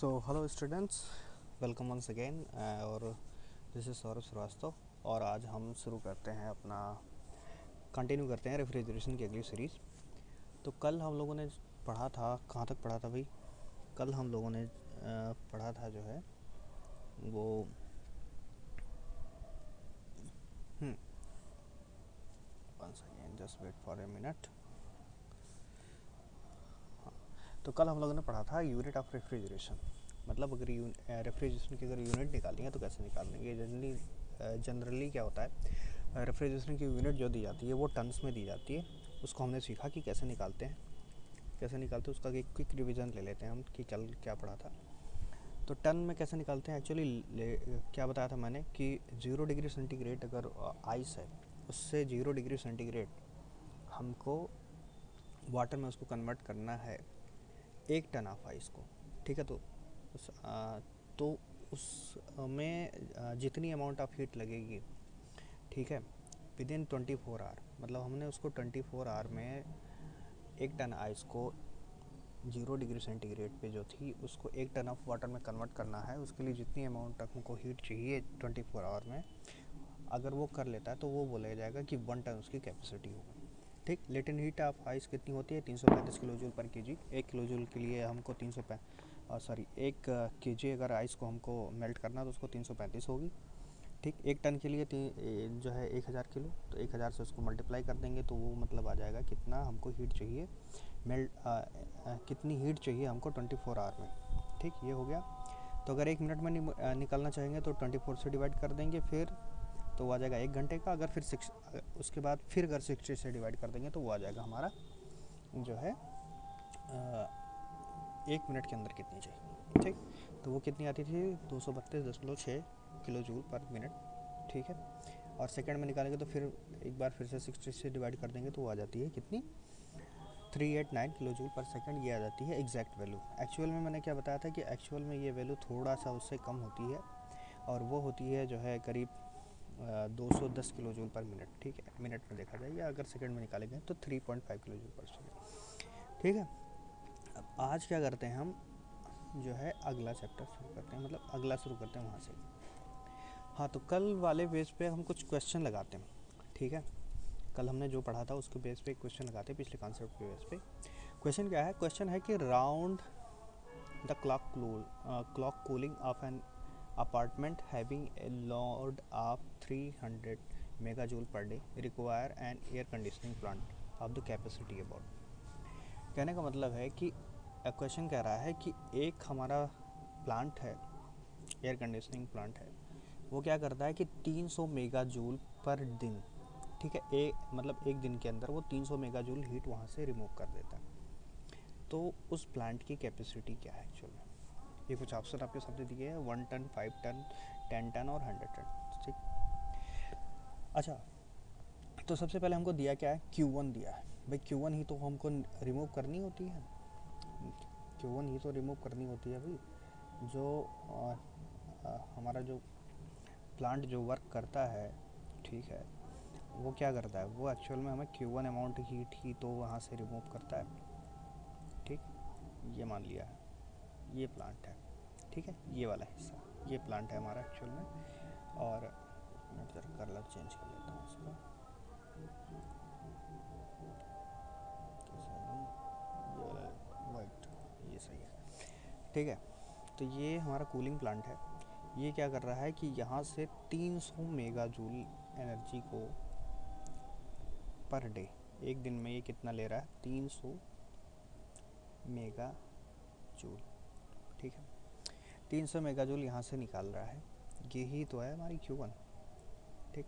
सो hello students, welcome once again. और this is Saurabh Shrivastava. और आज हम शुरू करते हैं अपना कंटिन्यू करते हैं रेफ्रिजरेशन की अगली सीरीज़। तो कल हम लोगों ने पढ़ा था, कहाँ तक पढ़ा था भाई? कल हम लोगों ने पढ़ा था जो है वो once again just wait for a minute. तो कल हम लोगों ने पढ़ा था यूनिट ऑफ रेफ्रिजरेशन, मतलब अगर रेफ्रिजरेशन की अगर यूनिट निकालनी है तो कैसे निकालेंगे। जनरली क्या होता है, रेफ्रिजरेशन की यूनिट जो दी जाती है वो टन्स में दी जाती है। उसको हमने सीखा कि कैसे निकालते हैं, उसका एक क्विक रिवीजन ले लेते हैं हम कि कल क्या पढ़ा था। तो टन में कैसे निकालते हैं एक्चुअली, क्या बताया था मैंने कि 0 डिग्री सेंटीग्रेड अगर आइस है, उससे 0 डिग्री सेंटीग्रेड हमको वाटर में उसको कन्वर्ट करना है 1 टन ऑफ आइस को। ठीक है, तो उसमें जितनी अमाउंट ऑफ हीट लगेगी, ठीक है, विदिन 24 आवर, मतलब हमने उसको 24 आवर में 1 टन आइस को 0 डिग्री सेंटीग्रेड पे जो थी उसको 1 टन ऑफ वाटर में कन्वर्ट करना है। उसके लिए जितनी अमाउंट हमको हीट चाहिए 24 आवर में, अगर वो कर लेता है तो वो बोला जाएगा कि 1 टन उसकी कैपेसिटी होगी। ठीक, लेटेंट हीट ऑफ आइस कितनी होती है? 335 किलो जूल पर केजी। 1 किलो जूल के लिए हमको 1 केजी अगर आइस को हमको मेल्ट करना तो उसको 335 होगी। ठीक, 1 टन के लिए जो है 1000 किलो, तो 1000 से उसको मल्टीप्लाई कर देंगे तो वो मतलब आ जाएगा कितना हमको हीट चाहिए, कितनी हीट चाहिए हमको 24 आवर में। ठीक, ये हो गया। तो अगर 1 मिनट में निकालना चाहेंगे तो 24 से डिवाइड कर देंगे, फिर तो वो आ जाएगा 1 घंटे का। अगर फिर उसके बाद फिर अगर 60 से डिवाइड कर देंगे तो वो आ जाएगा हमारा जो है 1 मिनट के अंदर कितनी चाहिए। ठीक, तो वो कितनी आती थी? 232.6 किलो जूल पर मिनट। ठीक है, और सेकंड में निकालेंगे तो फिर एक बार फिर से 60 से डिवाइड कर देंगे तो वो आ जाती है कितनी? 389 किलो जूल पर सेकंड। ये आ जाती है एग्जैक्ट वैल्यू। एक्चुअल में मैंने क्या बताया था कि एक्चुअल में ये वैल्यू थोड़ा सा उससे कम होती है, और वो होती है जो है करीब 210 किलो जूल पर मिनट। ठीक है, मिनट में देखा जाए, या अगर सेकंड में निकालेंगे तो 3.5 किलो जूल पर सेकंड। ठीक है, अब आज क्या करते हैं हम, जो है अगला चैप्टर शुरू करते हैं, मतलब अगला शुरू करते हैं वहाँ से। हाँ, तो कल वाले बेस पे हम कुछ क्वेश्चन लगाते हैं। ठीक है, कल हमने जो पढ़ा था उसके बेस पे क्वेश्चन लगाते हैं, पिछले कॉन्सेप्ट के बेस पे। क्वेश्चन क्या है? क्वेश्चन है कि round the clock cooling of an apartment having a load of 300 mega joule per day require an air conditioning plant of the capacity about. कहने का मतलब है कि क्वेश्चन कह रहा है कि एक हमारा प्लांट है, एयर कंडीशनिंग प्लांट है, वो क्या करता है कि 300 मेगा जूल पर दिन, ठीक है, मतलब एक दिन के अंदर वो 300 मेगा जूल हीट वहाँ से रिमूव कर देता है। तो उस प्लांट की कैपेसिटी क्या है एक्चुअल में? ये कुछ ऑप्शन आपके सामने दिए हैं, 1 टन, 5 टन, 10 टन और 100 टन। ठीक, अच्छा, तो सबसे पहले हमको दिया क्या है? Q1 दिया है। भाई Q1 ही तो हमको रिमूव करनी होती है, Q1 ही तो रिमूव करनी होती है भाई। जो हमारा जो प्लांट जो वर्क करता है, ठीक है, वो क्या करता है? वो एक्चुअल में हमें Q1 अमाउंट हीट ही तो वहाँ से रिमूव करता है। ठीक, ये मान लिया है, ये प्लांट है। ठीक है, ये वाला हिस्सा ये प्लांट है हमारा एक्चुअल में। और मैं जरा कलर चेंज कर लेता हूँ इसका, कैसा है भाई? ये वाला वाइट, ये सही है। ठीक है, तो ये हमारा कूलिंग प्लांट है। ये क्या कर रहा है कि यहाँ से 300 मेगा जूल एनर्जी को पर डे, एक दिन में ये कितना ले रहा है? 300 मेगा जूल। ठीक है, 300 मेगा जूल यहाँ से निकाल रहा है, यही तो है हमारी Q1। ठीक,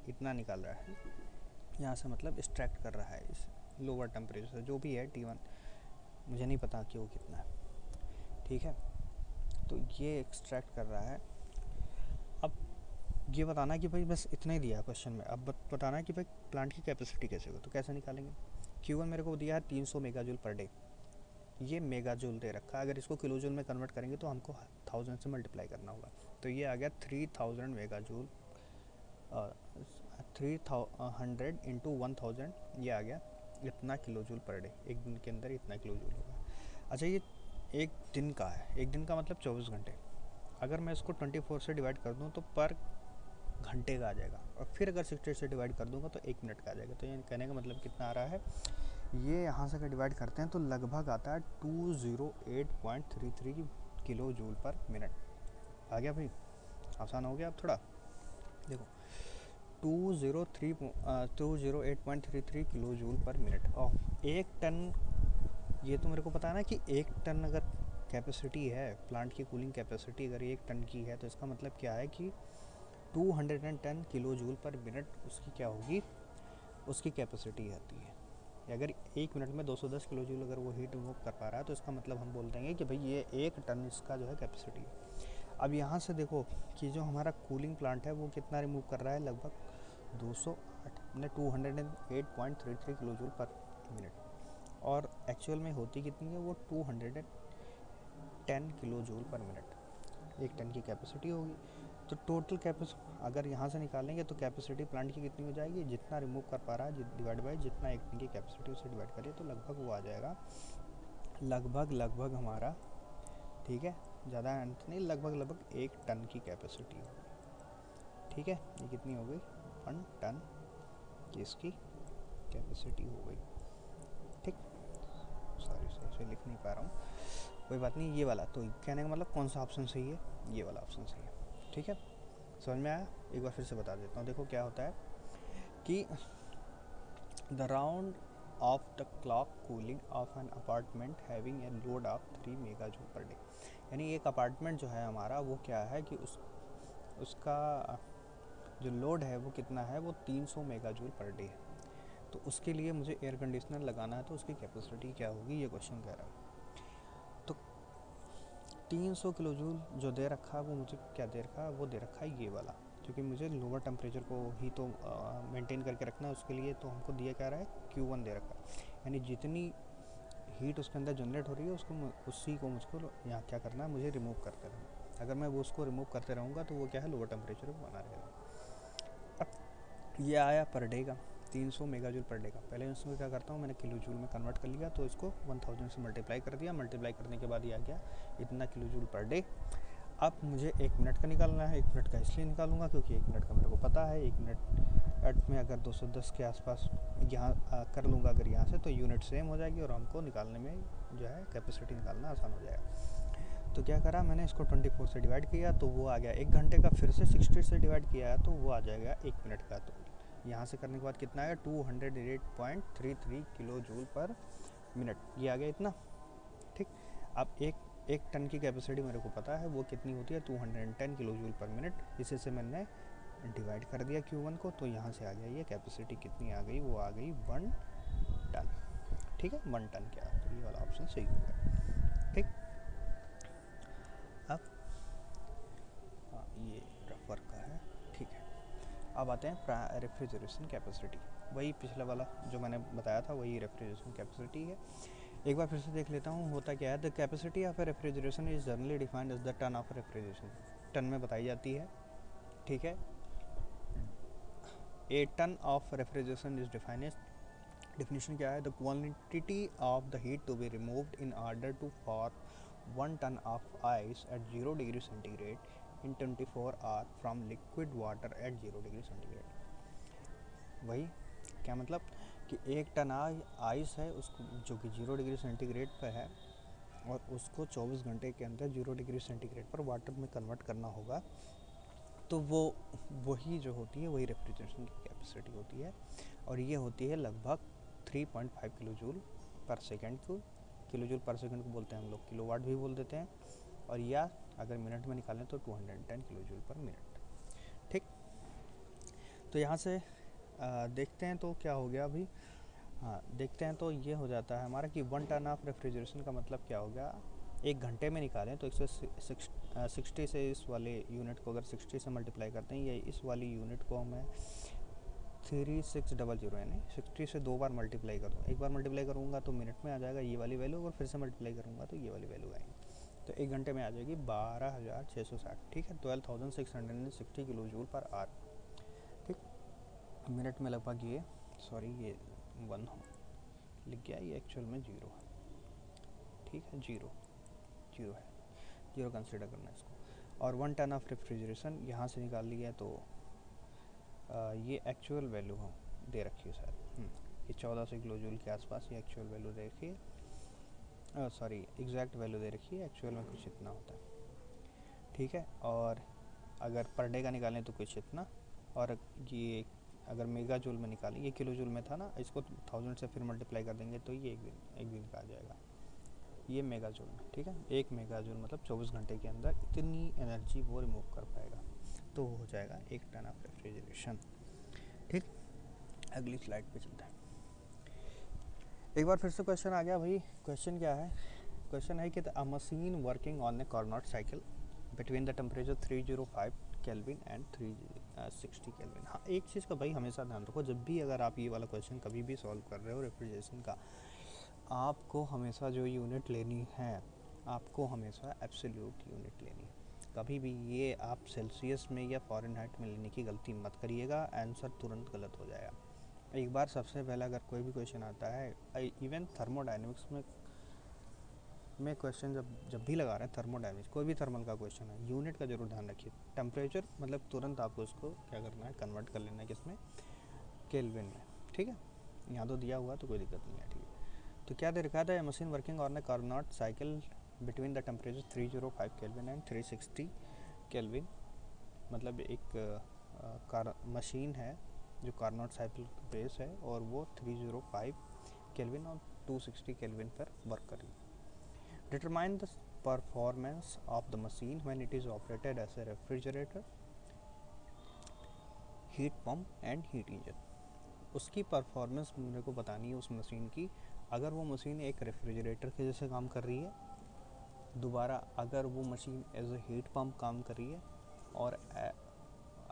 इतना निकाल रहा है यहाँ से, मतलब एक्सट्रैक्ट कर रहा है इस लोअर टेम्परेचर से, जो भी है T1, मुझे नहीं पता कि वो कितना है। ठीक है, तो ये एक्सट्रैक्ट कर रहा है। अब ये बताना है कि भाई बस इतना ही दिया है क्वेश्चन में, अब बताना है कि भाई प्लांट की कैपेसिटी कैसे होगी। तो कैसे निकालेंगे? Q1 मेरे को दिया है 300 मेगा जूल पर डे, ये मेगा जूल दे रखा है, अगर इसको किलो जूल में कन्वर्ट करेंगे तो हमको 1000 से मल्टीप्लाई करना होगा। तो ये आ गया 3000 मेगा जूल, 300 इंटू 1000, ये आ गया इतना किलो जूल पर डे, एक दिन के अंदर इतना किलो जूल होगा। अच्छा, ये एक दिन का है, एक दिन का मतलब 24 घंटे। अगर मैं इसको 24 से डिवाइड कर दूँ तो पर घंटे का आ जाएगा, और फिर अगर 60 से डिवाइड कर दूंगा तो 1 मिनट का आ जाएगा। तो ये कहने का मतलब कितना आ रहा है, ये यहाँ से अगर डिवाइड करते हैं तो लगभग आता है 208.33 किलो जूल पर मिनट। आ गया भाई, आसान हो गया अब थोड़ा। देखो 208.33 किलो जूल पर मिनट, और 1 टन, ये तो मेरे को पता है ना कि 1 टन अगर कैपेसिटी है प्लांट की, कूलिंग कैपेसिटी अगर 1 टन की है, तो इसका मतलब क्या है कि 210 किलो जूल पर मिनट उसकी क्या होगी, उसकी कैपेसिटी आती है। अगर 1 मिनट में 210 किलो जूल अगर वो हीट रिमूव कर पा रहा है, तो इसका मतलब हम बोल देंगे कि भाई ये 1 टन इसका जो है कैपेसिटी है। अब यहाँ से देखो कि जो हमारा कूलिंग प्लांट है वो कितना रिमूव कर रहा है, लगभग 208.33 किलो जूल पर मिनट, और एक्चुअल में होती कितनी है, वो 210 kilo joule per minute 1 ton की कैपेसिटी होगी। तो टोटल कैपेसिटी अगर यहाँ से निकालेंगे तो कैपेसिटी प्लांट की कितनी हो जाएगी, जितना रिमूव कर पा रहा है डिवाइड बाई जितना 1 टन की कैपेसिटी उसे डिवाइड करिए, तो लगभग वो आ जाएगा, लगभग हमारा, ठीक है, ज़्यादा अंत नहीं, लगभग 1 टन की कैपेसिटी होगी। ठीक है, ये कितनी हो गई, 1 टन की इसकी कैपेसिटी हो गई। ठीक, सॉरी सही से लिख नहीं पा रहा हूँ, कोई बात नहीं। ये वाला तो कहने का मतलब कौन सा ऑप्शन सही है, ये वाला ऑप्शन सही है। ठीक है, समझ में आया, एक बार फिर से बता देता हूँ। देखो क्या होता है कि the round of the clock cooling of an apartment having a load of 3 mega joule per day, यानी एक अपार्टमेंट जो है हमारा वो क्या है कि उसका जो लोड है वो कितना है, वो 300 मेगा जूल पर डे है। तो उसके लिए मुझे एयर कंडीशनर लगाना है, तो उसकी कैपेसिटी क्या होगी, ये क्वेश्चन कह रहा है। तो 300 किलो जूल जो दे रखा है वो मुझे क्या दे रखा है, वो दे रखा है ये वाला, क्योंकि मुझे लोअर टेम्परेचर को ही तो मेंटेन करके रखना है, उसके लिए तो हमको दिया क्या रहा है, Q1 दे रखा है, यानी जितनी हीट उसके अंदर जनरेट हो रही है उसको उसी को मुझको यहाँ क्या करना है, मुझे रिमूव करते रहना। अगर मैं वो उसको रिमूव करते रहूँगा तो वो क्या है, लोअर टेम्परेचर पर बना रहेगा। अब ये आया पर डे का 300 मेगा जूल पर डे का। पहले इसमें क्या करता हूँ, मैंने किलो जूल में कन्वर्ट कर लिया, तो इसको 1000 से मल्टीप्लाई कर दिया, मल्टीप्लाई करने के बाद ये आ गया इतना किलो जूल पर डे। अब मुझे 1 मिनट का निकालना है, 1 मिनट का इसलिए निकालूंगा क्योंकि 1 मिनट का मेरे को पता है, 1 मिनट में अगर 210 के आसपास यहाँ कर लूँगा अगर यहाँ से, तो यूनिट सेम हो जाएगी और हमको निकालने में जो है कैपेसिटी निकालना आसान हो जाएगा। तो क्या करा मैंने, इसको 24 से डिवाइड किया तो वो आ गया 1 घंटे का, फिर से 60 से डिवाइड किया है तो वो आ जाएगा 1 मिनट का। तो यहाँ से करने के बाद कितना आएगा, 208.33 किलो जूल पर मिनट, ये आ गया इतना। ठीक, अब एक टन की कैपेसिटी मेरे को पता है वो कितनी होती है, 210 किलो जूल पर मिनट। इसी से मैंने डिवाइड कर दिया Q1 को, तो यहाँ से आ गया ये कैपेसिटी कितनी आ गई, वो आ गई 1 टन। ठीक है, 1 टन क्या, तो ये वाला ऑप्शन सही हो गया। ठीक, अब ये रफ वर्क का है। ठीक है, अब आते हैं रेफ्रिजरेशन कैपेसिटी, वही पिछला वाला जो मैंने बताया था वही रेफ्रिजरेशन कैपेसिटी है। एक बार फिर से देख लेता हूँ होता क्या है। The capacity of refrigeration is generally defined as the ton of refrigeration, ton में बताई जाती है। ठीक है, a ton of refrigeration is defined as, definition क्या है, the quantity of the heat to be removed in order to for 1 ton of ice at 0 degree centigrade in 24 hour from liquid water at 0 degree centigrade. वही क्या मतलब कि 1 ton ice है उसको जो कि 0 डिग्री सेंटीग्रेड पर है, और उसको 24 घंटे के अंदर 0 डिग्री सेंटीग्रेड पर वाटर में कन्वर्ट करना होगा, तो वो वही जो होती है वही रेफ्रिजरेशन की कैपेसिटी होती है, और ये होती है लगभग 3.5 किलो जूल पर सेकेंड को। किलो जूल पर सेकेंड को बोलते हैं हम लोग किलोवाट भी बोल देते हैं, और या अगर मिनट में निकालें तो 210 किलो जूल पर मिनट। ठीक, तो यहाँ से देखते हैं तो क्या हो गया अभी, हाँ देखते हैं तो ये हो जाता है हमारा कि 1 टन ऑफ रेफ्रिजरेशन का मतलब क्या हो गया, 1 घंटे में निकालें तो 160 से इस वाले यूनिट को अगर 60 से मल्टीप्लाई करते हैं, ये इस वाली यूनिट को मैं 3600 यानी 60 से 2 बार मल्टीप्लाई कर दूँ, एक बार मल्टीप्लाई करूँगा तो मिनट में आ जाएगा ये वाली वैल्यू, और फिर से मल्टीप्लाई करूँगा तो ये वाली वैल्यू आएगी, तो 1 घंटे में आ जाएगी 12660। ठीक है, 12660 किलो जूल पर आवर। ठीक, मिनट में लगभग ये, सॉरी ये 1 लिख गया, ये एक्चुअल में 0 है। ठीक है, 0 जीरो है, जीरो कंसिडर करना है इसको। और 1 टन ऑफ रेफ्रिजरेशन यहाँ से निकाल लिया तो ये एक्चुअल वैल्यू हो दे रखी है सर, ये 1400 किलो जूल के आसपास ये एक्चुअल वैल्यू दे रखी है, सॉरी एग्जैक्ट वैल्यू दे रखी है, एक्चुअल में कुछ इतना होता है, ठीक है। और अगर पर डे का निकालें तो कुछ इतना, और ये अगर मेगा जूल में निकालें, ये किलो जूल में था ना, इसको 1000 से फिर मल्टीप्लाई कर देंगे तो ये एक दिन का आ जाएगा, ये मेगा जूल में, ठीक है। 1 मेगा जूल मतलब 24 घंटे के अंदर इतनी एनर्जी वो रिमूव कर पाएगा, तो हो जाएगा 1 टन ऑफ रेफ्रिजरेशन, ठीक। अगली स्लाइड पे चलते हैं। एक बार फिर से क्वेश्चन आ गया भाई। क्वेश्चन क्या है? क्वेश्चन है कि अ machine working on A Carnot cycle between the temperature 305 kelvin and 360 kelvin. हाँ, एक चीज़ का भाई हमेशा ध्यान रखो, जब भी अगर आप ये वाला क्वेश्चन कभी भी सॉल्व कर रहे हो रेफ्रिजरेशन का, आपको हमेशा जो यूनिट लेनी है, आपको हमेशा एब्सोल्यूट यूनिट लेनी है। कभी भी ये आप सेल्सियस में या फ़ारेनहाइट में लेने की गलती मत करिएगा, आंसर तुरंत गलत हो जाएगा। एक बार सबसे पहले अगर कोई भी क्वेश्चन आता है, इवन थर्मोडायनेमिक्स में क्वेश्चन जब भी लगा रहे हैं, थर्मोडायनेमिक्स कोई भी थर्मल का क्वेश्चन है, यूनिट का जरूर ध्यान रखिए। टेम्परेचर मतलब तुरंत आपको उसको क्या करना है, कन्वर्ट कर लेना है किसमें, केल्विन में, ठीक है। यहाँ तो दिया हुआ तो कोई दिक्कत नहीं है, ठीक है। तो क्या दे रखा था, machine working on A Carnot cycle between the temperature 305 kelvin and 360 kelvin, मतलब एक मशीन है जो कार्नोट साइकिल बेस है और वो 305 केल्विन और 260 केल्विन पर वर्क कर रही है। Determine the performance of the machine when it is operated as a refrigerator, heat pump and heat engine. उसकी परफॉर्मेंस मेरे को बतानी है उस मशीन की, अगर वो मशीन एक रेफ्रिजरेटर के जैसे काम कर रही है, दोबारा अगर वो machine as a heat pump काम कर रही है, और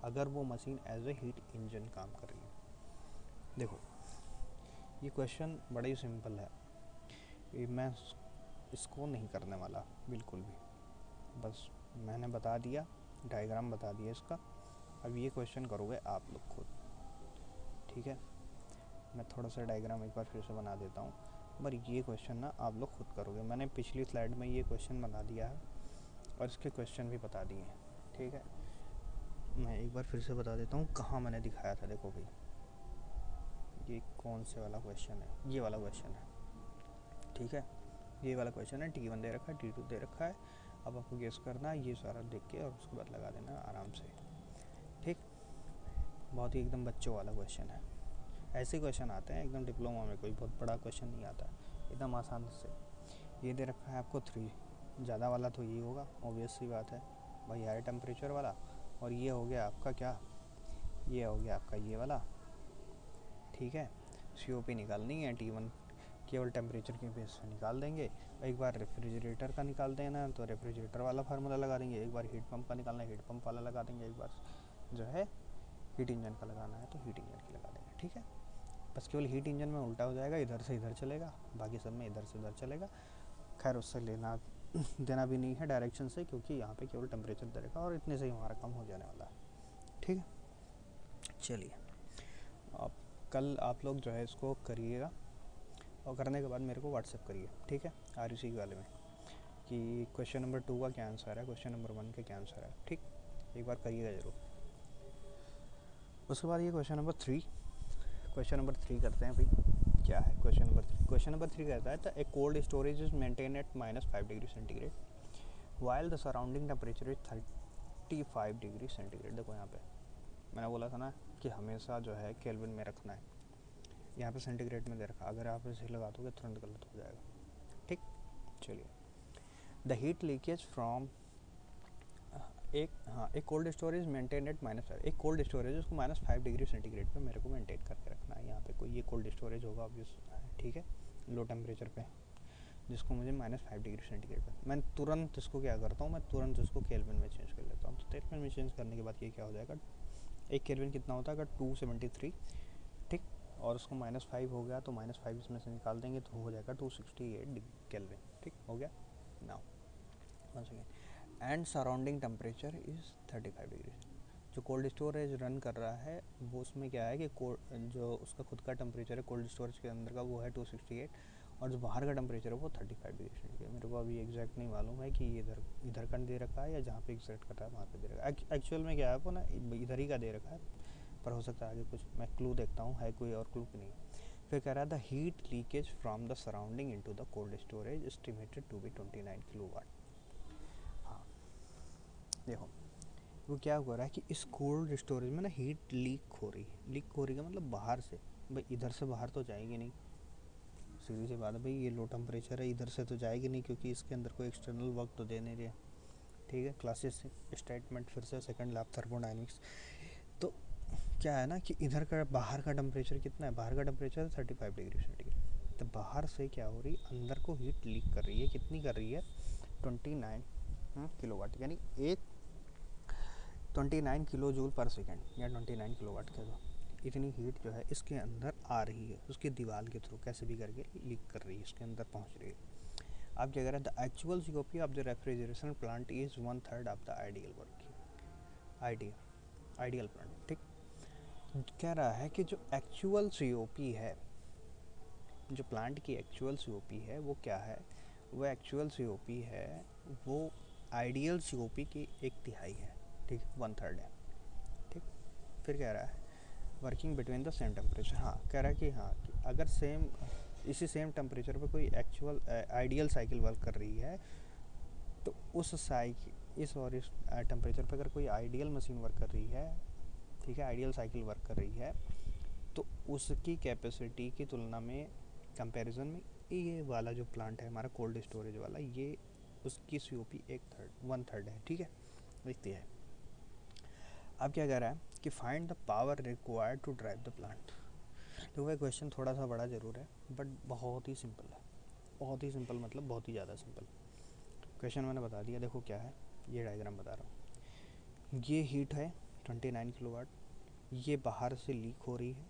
अगर वो machine as a heat engine काम कर रही है। देखो ये क्वेश्चन बड़ा ही सिंपल है, मैं इसको नहीं करने वाला बिल्कुल भी, बस मैंने बता दिया, डायग्राम बता दिया इसका। अब ये क्वेश्चन करोगे आप लोग खुद, ठीक है। मैं थोड़ा सा डायग्राम एक बार फिर से बना देता हूँ, पर ये क्वेश्चन ना आप लोग खुद करोगे। मैंने पिछली स्लाइड में ये क्वेश्चन बना दिया है और इसके क्वेश्चन भी बता दिए हैं, ठीक है। मैं एक बार फिर से बता देता हूँ कहाँ मैंने दिखाया था। देखो भाई, ये कौन से वाला क्वेश्चन है, ये वाला क्वेश्चन है, ठीक है। ये वाला क्वेश्चन है, T1 दे रखा है, T2 दे रखा है। अब आपको गेस करना है, ये सारा देख के और उसके बाद लगा देना आराम से, ठीक। बहुत ही एकदम बच्चों वाला क्वेश्चन है। ऐसे क्वेश्चन आते हैं एकदम डिप्लोमा में, कोई बहुत बड़ा क्वेश्चन नहीं आता, एकदम आसान से। ये दे रखा है आपको 3, ज़्यादा वाला तो ये होगा, ऑब्वियस सी बात है भाई, हाई टेम्परेचर वाला। और ये हो गया आपका क्या, ये हो गया आपका ये वाला, ठीक है। COP निकालनी है, T1 केवल टेम्परेचर के बेस से निकाल देंगे। एक बार रेफ्रिजरेटर का निकाल देना तो रेफ्रिजरेटर वाला फार्मूला लगा देंगे, एक बार हीट पंप का निकालना है हीट पंप वाला लगा देंगे, एक बार जो है हीट इंजन का लगाना है तो हीट इंजन की लगा देंगे, ठीक है। बस केवल हीट इंजन में उल्टा हो जाएगा, इधर से इधर चलेगा, बाकी सब में इधर से उधर चलेगा। खैर उससे लेना देना भी नहीं है डायरेक्शन से, क्योंकि यहाँ पे केवल टेम्परेचर देगा और इतने से ही हमारा काम हो जाने वाला है, ठीक है। चलिए अब कल आप लोग जो है इसको करिएगा, और करने के बाद मेरे को व्हाट्सएप करिए, ठीक है, RUC वाले में, कि क्वेश्चन नंबर 2 का क्या आंसर है, क्वेश्चन नंबर 1 का क्या आंसर है, ठीक। एक बार करिएगा ज़रूर। उसके बाद ये क्वेश्चन नंबर 3, क्वेश्चन नंबर 3 करते हैं भाई। क्या है क्वेश्चन नंबर 3? क्वेश्चन नंबर 3 कहता है ए cold storage is maintain at -5 degree centigrade while the surrounding temperature is 35 degree centigrade. देखो यहाँ पे मैंने बोला था ना कि हमेशा जो है केल्विन में रखना है, यहाँ पे सेंटीग्रेड में दे रखा, अगर आप इसे लगा दोगे तुरंत गलत हो जाएगा, ठीक। चलिए, द हीट लीकेज फ्रॉम एक कोल्ड स्टोरेज मेंटेन एट -5, एक कोल्ड स्टोरेज उसको -5 डिग्री सेंटीग्रेड पे मेरे को मेंटेन करके रखना है। यहाँ पे कोई ये कोल्ड स्टोरेज होगा ऑब्वियस, ठीक है, लो टेम्परेचर पे, जिसको मुझे -5 डिग्री सेंटीग्रेड पे, मैं तुरंत इसको क्या करता हूँ, मैं तुरंत इसको केल्विन में चेंज कर लेता हूँ। तो केल्विन में चेंज करने के बाद ये क्या हो जाएगा, एक केल्विन कितना होता है, अगर 273, ठीक, और उसको -5 हो गया तो -5 इसमें से निकाल देंगे तो हो जाएगा 268 केल्विन, ठीक हो गया। Now once again, and surrounding temperature is 35 degree. जो कोल्ड स्टोरेज रन कर रहा है वो उसमें क्या है कि जो उसका खुद का टेम्परेचर है कोल्ड स्टोरेज के अंदर का वो है 268, और जो बाहर का टेम्परेचर है वो 35 डिग्री सेंटीग्रेड। मेरे को अभी एग्जैक्ट नहीं मालूम है कि ये इधर का दे रखा है या जहाँ पे एग्जैक्ट कर रहा है वहाँ पे दे रखा है। एक्चुअल में क्या है वो ना इधर ही का दे रखा है, पर हो सकता है आगे कुछ मैं क्लू देखता हूँ है कोई और क्लू कि नहीं। फिर कह रहा है the heat leakage from the surrounding into the cold storage estimated to be 29 kilowatt. हाँ देखो वो क्या हो रहा है कि इस कोल्ड स्टोरेज में ना हीट लीक हो रही है। लीक हो रही है मतलब बाहर से, भाई इधर से बाहर तो जाएगी नहीं, सीधी सी बात है भाई, ये लो टेम्परेचर है, इधर से तो जाएगी नहीं क्योंकि इसके अंदर कोई एक्सटर्नल वर्क तो दे नहीं रहे। ठीक है, क्लासेस स्टेटमेंट फिर से सेकंड लैब थर्मोडायनेमिक्स। तो क्या है ना कि इधर का बाहर का टेम्परेचर कितना है, बाहर का टेम्परेचर 35 डिग्री सेंटीग्रेड। तो बाहर से क्या हो रही है, अंदर को हीट लीक कर रही है, कितनी कर रही है 29 किलोवाट, यानी एक 29 किलो जूल पर सेकेंड या 29 किलोवाट कह दो। इतनी हीट जो है इसके अंदर आ रही है, उसकी दीवार के थ्रू कैसे भी करके लीक कर रही है, इसके अंदर पहुंच रही है। आप क्या कह रहे हैं, the actual COP of the refrigeration plant is 1/3 of the ideal working ideal plant. ठीक, कह रहा है कि जो एक्चुअल सीओपी है, जो प्लांट की एक्चुअल सीओपी है वो क्या है, वो एक्चुअल सीओपी है वो आइडियल सीओपी की 1/3 है। ठीक, 1/3 है। ठीक, फिर कह रहा है working between the same temperature. हाँ कह रहा है कि हाँ कि अगर इसी सेम टेम्परेचर पे कोई एक्चुअल आइडियल साइकिल वर्क कर रही है तो उस साइकिल इस टेम्परेचर पे अगर कोई आइडियल मशीन वर्क कर रही है, ठीक है, आइडियल साइकिल वर्क कर रही है, तो उसकी कैपेसिटी की तुलना में कंपैरिजन में ये वाला जो प्लांट है हमारा कोल्ड स्टोरेज वाला, ये उसकी सीओपी 1/3 है। ठीक है, देखते हैं। अब क्या कह रहा है कि find the power required to drive the plant. तो वह क्वेश्चन थोड़ा सा बड़ा ज़रूर है बट बहुत ही सिंपल है, बहुत ही सिंपल मतलब बहुत ही ज़्यादा सिंपल। क्वेश्चन मैंने बता दिया, देखो क्या है, ये डायग्राम बता रहा हूँ। ये हीट है 29 किलोवाट, ये बाहर से लीक हो रही है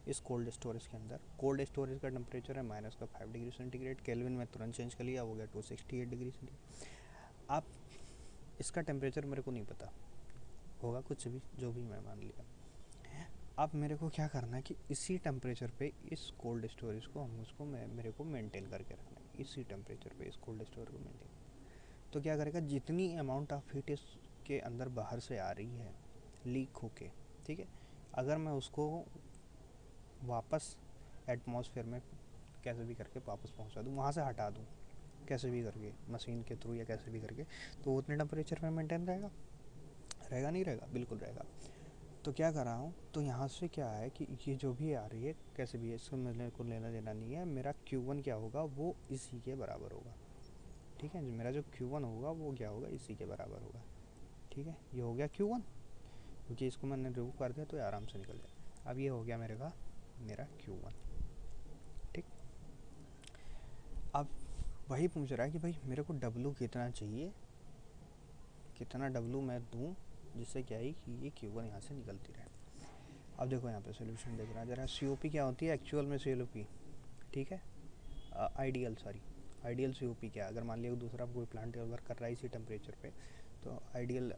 इस कोल्ड स्टोरेज के अंदर। कोल्ड स्टोरेज का टेम्परेचर है -5 डिग्री सेंटीग्रेड, केल्विन में तुरंत चेंज कर लिया, हो गया 268 डिग्री सेंटीग्रेड। अब इसका टेम्परेचर मेरे को नहीं पता, होगा कुछ भी जो भी मैं मान लिया। अब मेरे को क्या करना है कि इसी टेम्परेचर पे इस कोल्ड स्टोरेज को मेरे को मेंटेन करके रखना है, इसी टेम्परेचर पे इस कोल्ड स्टोरेज को मेंटेन। तो क्या करेगा, जितनी अमाउंट ऑफ हीट इसके अंदर बाहर से आ रही है लीक होके, ठीक है, अगर मैं उसको वापस एटमॉस्फेयर में कैसे भी करके वापस पहुंचा दूँ, वहाँ से हटा दूँ कैसे भी करके, मशीन के थ्रू या कैसे भी करके, तो वो उतने टेम्परेचर में मेंटेन रहेगा, रहेगा नहीं रहेगा, बिल्कुल रहेगा। तो क्या कर रहा हूँ, तो यहाँ से क्या है कि ये जो भी आ रही है कैसे भी है, इसको मेरे को लेना देना नहीं है। मेरा Q1 क्या होगा, वो इसी के बराबर होगा। ठीक है, मेरा जो Q1 होगा वो क्या होगा, इसी के बराबर होगा। ठीक है, ये हो गया Q1, क्योंकि इसको मैंने रिमूव कर दिया तो आराम से निकल जाए। अब ये हो गया मेरा Q1। ठीक, अब वही पूछ रहा है कि भाई मेरे को W कितना चाहिए, कितना W मैं दूँ जिससे क्या है कि ये Q1 यहाँ से निकलती रहे। अब देखो यहाँ पे सोल्यूशन देख रहा है जरा, COP क्या होती है एक्चुअल में, COP, ठीक है, आइडियल COP क्या है, अगर मान लिया दूसरा कोई प्लांट वर्क कर रहा है इसी टेम्परेचर पे, तो आइडियल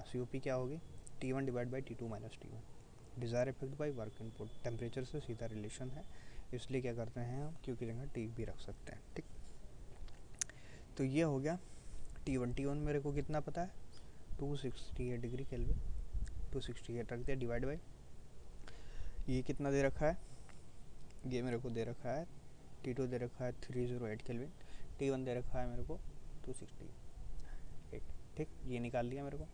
COP क्या होगी, T1 divide by T2 minus T1। Desire effect by work input, temperature से सीधा रिलेशन है, इसलिए क्या करते हैं हम Q की जगह T भी रख सकते हैं। ठीक, तो ये हो गया T1 मेरे को कितना पता है, 268 डिग्री केल्विन, 268 रख दिया, डिवाइड बाई ये कितना दे रखा है, ये मेरे को दे रखा है T2 दे रखा है 308 केल्विन, T1 दे रखा है मेरे को 268। ठीक, ये निकाल लिया मेरे को।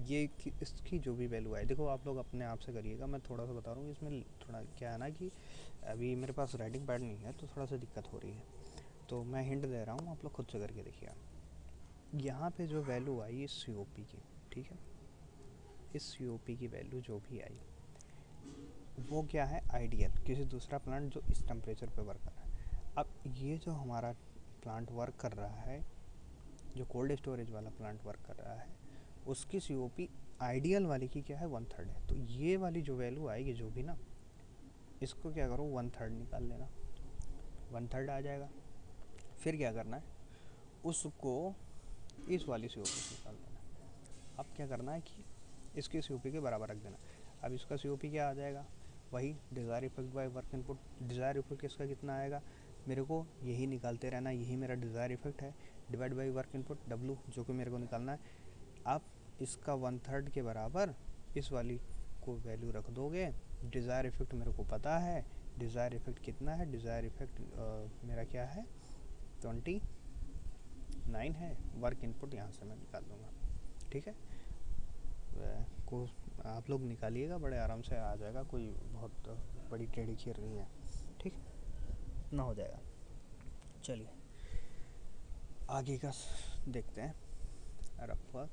ये इसकी जो भी वैल्यू आए, देखो आप लोग अपने आप से करिएगा, मैं थोड़ा सा बता रहा हूँ, इसमें थोड़ा क्या है ना कि अभी मेरे पास राइटिंग पैड नहीं है तो थोड़ा सा दिक्कत हो रही है, तो मैं हिंट दे रहा हूँ, आप लोग खुद से करके देखिए। यहाँ पे जो वैल्यू आई इस COP की, ठीक है, इस COP की वैल्यू जो भी आई वो क्या है, आइडियल, किसी दूसरा प्लांट जो इस टेम्परेचर पे वर्क कर रहा है। अब ये जो हमारा प्लांट वर्क कर रहा है, जो कोल्ड स्टोरेज वाला प्लांट वर्क कर रहा है, उसकी COP आइडियल वाली की क्या है, 1/3 है। तो ये वाली जो वैल्यू आएगी जो भी ना, इसको क्या करो 1/3 निकाल लेना, 1/3 आ जाएगा। फिर क्या करना है, उसको इस वाली COP से निकाल देना। अब क्या करना है कि इसकी COP के बराबर रख देना। अब इसका COP क्या आ जाएगा, वही desire effect by work input. Desire effect इसका कितना आएगा, मेरे को यही निकालते रहना, यही मेरा डिज़ायर इफेक्ट है, divide by work input W जो कि मेरे को निकालना है। आप इसका 1/3 के बराबर इस वाली को वैल्यू रख दोगे। डिज़ायर इफेक्ट मेरे को पता है, डिज़ायर इफेक्ट कितना है, डिज़ायर इफेक्ट मेरा क्या है 29 है, वर्क इनपुट यहाँ से मैं निकाल दूँगा। ठीक है, को आप लोग निकालिएगा, बड़े आराम से आ जाएगा, कोई बहुत बड़ी टेढ़ी खीर नहीं है। ठीक, ना हो जाएगा। चलिए आगे का देखते हैं, रफ वर्क।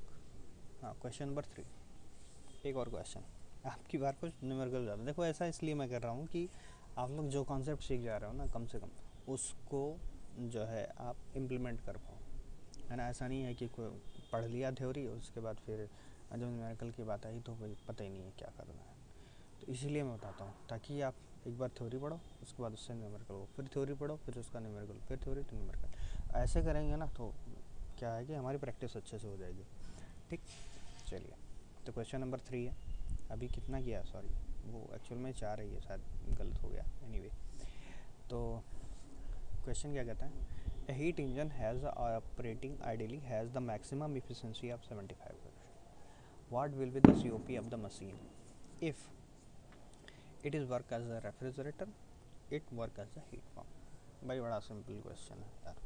हाँ, क्वेश्चन नंबर 3, एक और क्वेश्चन। आपकी बार कुछ न्यूमेरिकल ज़्यादा, देखो ऐसा इसलिए मैं कर रहा हूँ कि आप लोग जो कॉन्सेप्ट सीख जा रहे हो ना, कम से कम उसको जो है आप इम्प्लीमेंट कर पाओ, है ना। ऐसा नहीं है कि कोई पढ़ लिया थ्योरी, उसके बाद फिर जब न्यूमेरिकल की बात आई तो भाई पता ही नहीं है क्या करना है। तो इसीलिए मैं बताता हूँ, ताकि आप एक बार थ्योरी पढ़ो, उसके बाद उससे न्यूमेरिकल हो, फिर थ्योरी पढ़ो, फिर उसका न्यूमेरिकल, फिर थ्योरी तो न्यूमेरिकल। ऐसे करेंगे ना तो क्या है कि हमारी प्रैक्टिस अच्छे से हो जाएगी। ठीक, चलिए तो क्वेश्चन नंबर 3 है। अभी कितना किया, सॉरी वो एक्चुअल में 4 है, ये शायद गलत हो गया। एनीवे, तो क्वेश्चन क्या कहता है, A heat engine has operating ideally has the maximum efficiency of 75%. What will be the COP of the machine if it is work as a refrigerator, it work as a heat pump? भाई बड़ा simple question है यार,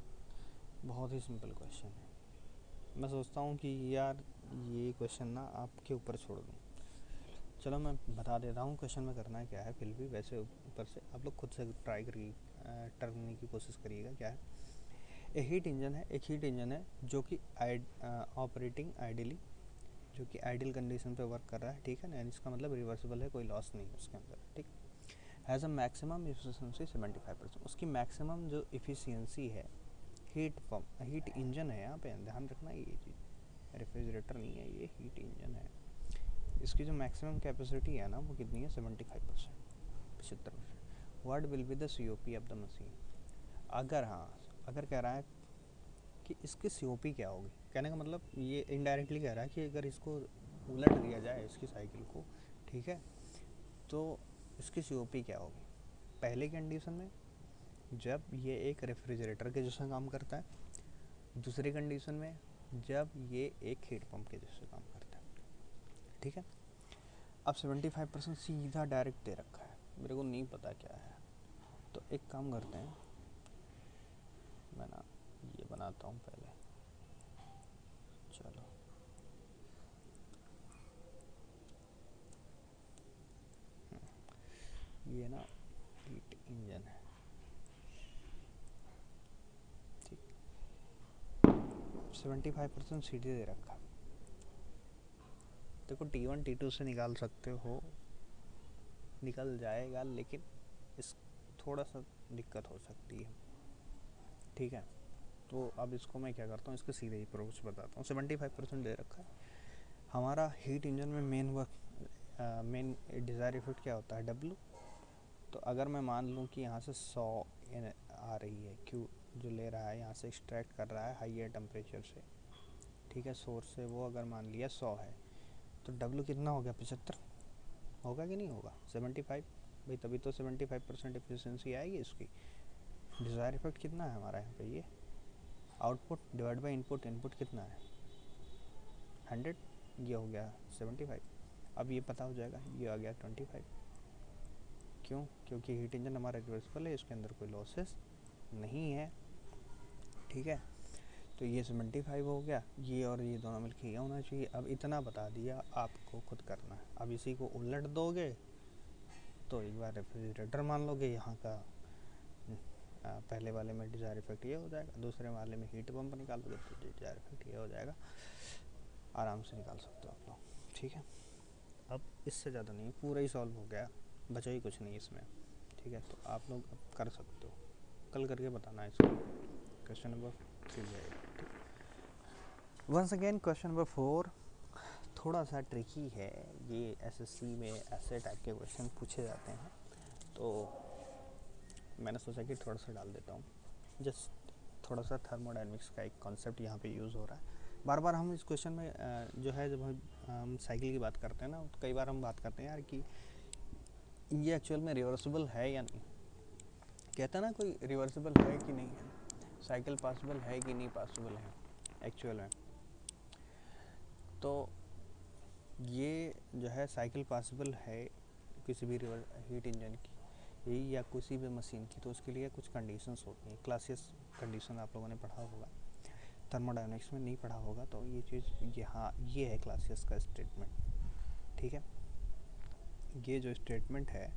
बहुत ही simple question है। मैं सोचता हूँ कि यार ये क्वेश्चन ना आपके ऊपर छोड़ दूँ। चलो मैं बता देता हूँ क्वेश्चन में करना है क्या है, फिर भी वैसे ऊपर से आप लोग खुद से ट्राई करिए, करने की कोशिश करिएगा। क्या है, एक हीट इंजन है, एक हीट इंजन है जो कि ऑपरेटिंग आइडियली, जो कि आइडियल कंडीशन पे वर्क कर रहा है। ठीक है ना, इसका मतलब रिवर्सिबल है, कोई लॉस नहीं है उसके अंदर। ठीक, हैज़ अ मैक्सिमम एफिशिएंसी 75%, उसकी मैक्सिमम जो एफिशिएंसी है, हीट पम्प हीट इंजन है, यहाँ पे ध्यान रखना ये चीज़, रेफ्रिजरेटर नहीं है ये, हीट इंजन है। इसकी जो मैक्सिमम कैपेसिटी है ना वो कितनी है, 75%, 75%। What will be the COP of the machine? अगर हाँ, अगर कह रहा है कि इसकी COP क्या होगी, कहने का मतलब ये इनडायरेक्टली कह रहा है कि अगर इसको उलट दिया जाए इसकी साइकिल को, ठीक है, तो इसकी COP क्या होगी। पहले कंडीशन में जब ये एक रेफ्रिजरेटर के जैसा काम करता है, दूसरी कंडीशन में जब ये एक हीट पंप के जैसे काम करता है। ठीक है, अब 75% सीधा डायरेक्ट दे रखा है, मेरे को नहीं पता क्या है, तो एक काम करते हैं, मैं ना ये बनाता हूँ पहले। चलो ये ना हीट इंजन है, ठीक, 75% सीधे दे रखा है। देखो T1 T2 से निकाल सकते हो, निकल जाएगा, लेकिन इस थोड़ा सा दिक्कत हो सकती है। ठीक है, तो अब इसको मैं क्या करता हूँ, इसके सीधे ही अप्रोच बताता हूँ। 75% दे रखा है हमारा हीट इंजन में। Main work main desire effect क्या होता है, W। तो अगर मैं मान लूँ कि यहाँ से 100 आ रही है, क्यू जो ले रहा है यहाँ से एक्सट्रैक्ट कर रहा है हाइयर टेम्परेचर से, ठीक है, सोर्स से, वो अगर मान लिया 100 है, तो W कितना हो गया, 75 होगा कि नहीं होगा, 75 भाई, तभी तो 75% एफिशिएंसी आएगी इसकी। डिज़ायर इफेक्ट कितना है हमारा यहाँ पे, ये output divide by input, input कितना है 100, ये हो गया 75। अब ये पता हो जाएगा, ये आ गया 25। क्यों, क्योंकि हीट इंजन हमारा रिवर्सिबल है, इसके अंदर कोई लॉसेस नहीं है। ठीक है, तो ये 75 हो गया, ये और ये दोनों मिलके ये होना चाहिए। अब इतना बता दिया, आपको खुद करना है। अब इसी को उलट दोगे तो एक बार रेफ्रिजरेटर मान लोगे, यहाँ का पहले वाले में डिज़ायर इफेक्ट ये हो जाएगा, दूसरे वाले में हीट पंप निकालोगे तो डिज़ायर इफेक्ट ये हो जाएगा। आराम से निकाल सकते हो आप लोग। ठीक है, अब इससे ज़्यादा नहीं, पूरा ही सॉल्व हो गया, बचा ही कुछ नहीं इसमें। ठीक है, तो आप लोग अब कर सकते हो, कल करके बताना है इसको। क्वेश्चन नंबर 3 है। वंस अगेन क्वेश्चन नंबर 4 थोड़ा सा ट्रिकी है, ये SSC में ऐसे टाइप के क्वेश्चन पूछे जाते हैं, तो मैंने सोचा कि थोड़ा सा डाल देता हूँ। जस्ट थोड़ा सा थर्मोडायनेमिक्स का एक कॉन्सेप्ट यहाँ पे यूज़ हो रहा है। बार बार हम इस क्वेश्चन में जो है, जब हम साइकिल की बात करते हैं ना, तो कई बार हम बात करते हैं यार कि ये एक्चुअल में रिवर्सिबल है या नहीं। कहता ना कोई रिवर्सिबल है कि नहीं है, साइकिल पॉसिबल है कि नहीं पॉसिबल है एक्चुअल में। तो ये जो है साइकिल पॉसिबल है किसी भी रिवर हीट इंजन की या किसी भी मशीन की, तो उसके लिए कुछ कंडीशंस होती हैं। क्लासियस कंडीशन आप लोगों ने पढ़ा होगा, थर्मोडायनेमिक्स में नहीं पढ़ा होगा, तो ये चीज़ यहाँ ये है क्लासियस का स्टेटमेंट। ठीक है, ये जो स्टेटमेंट है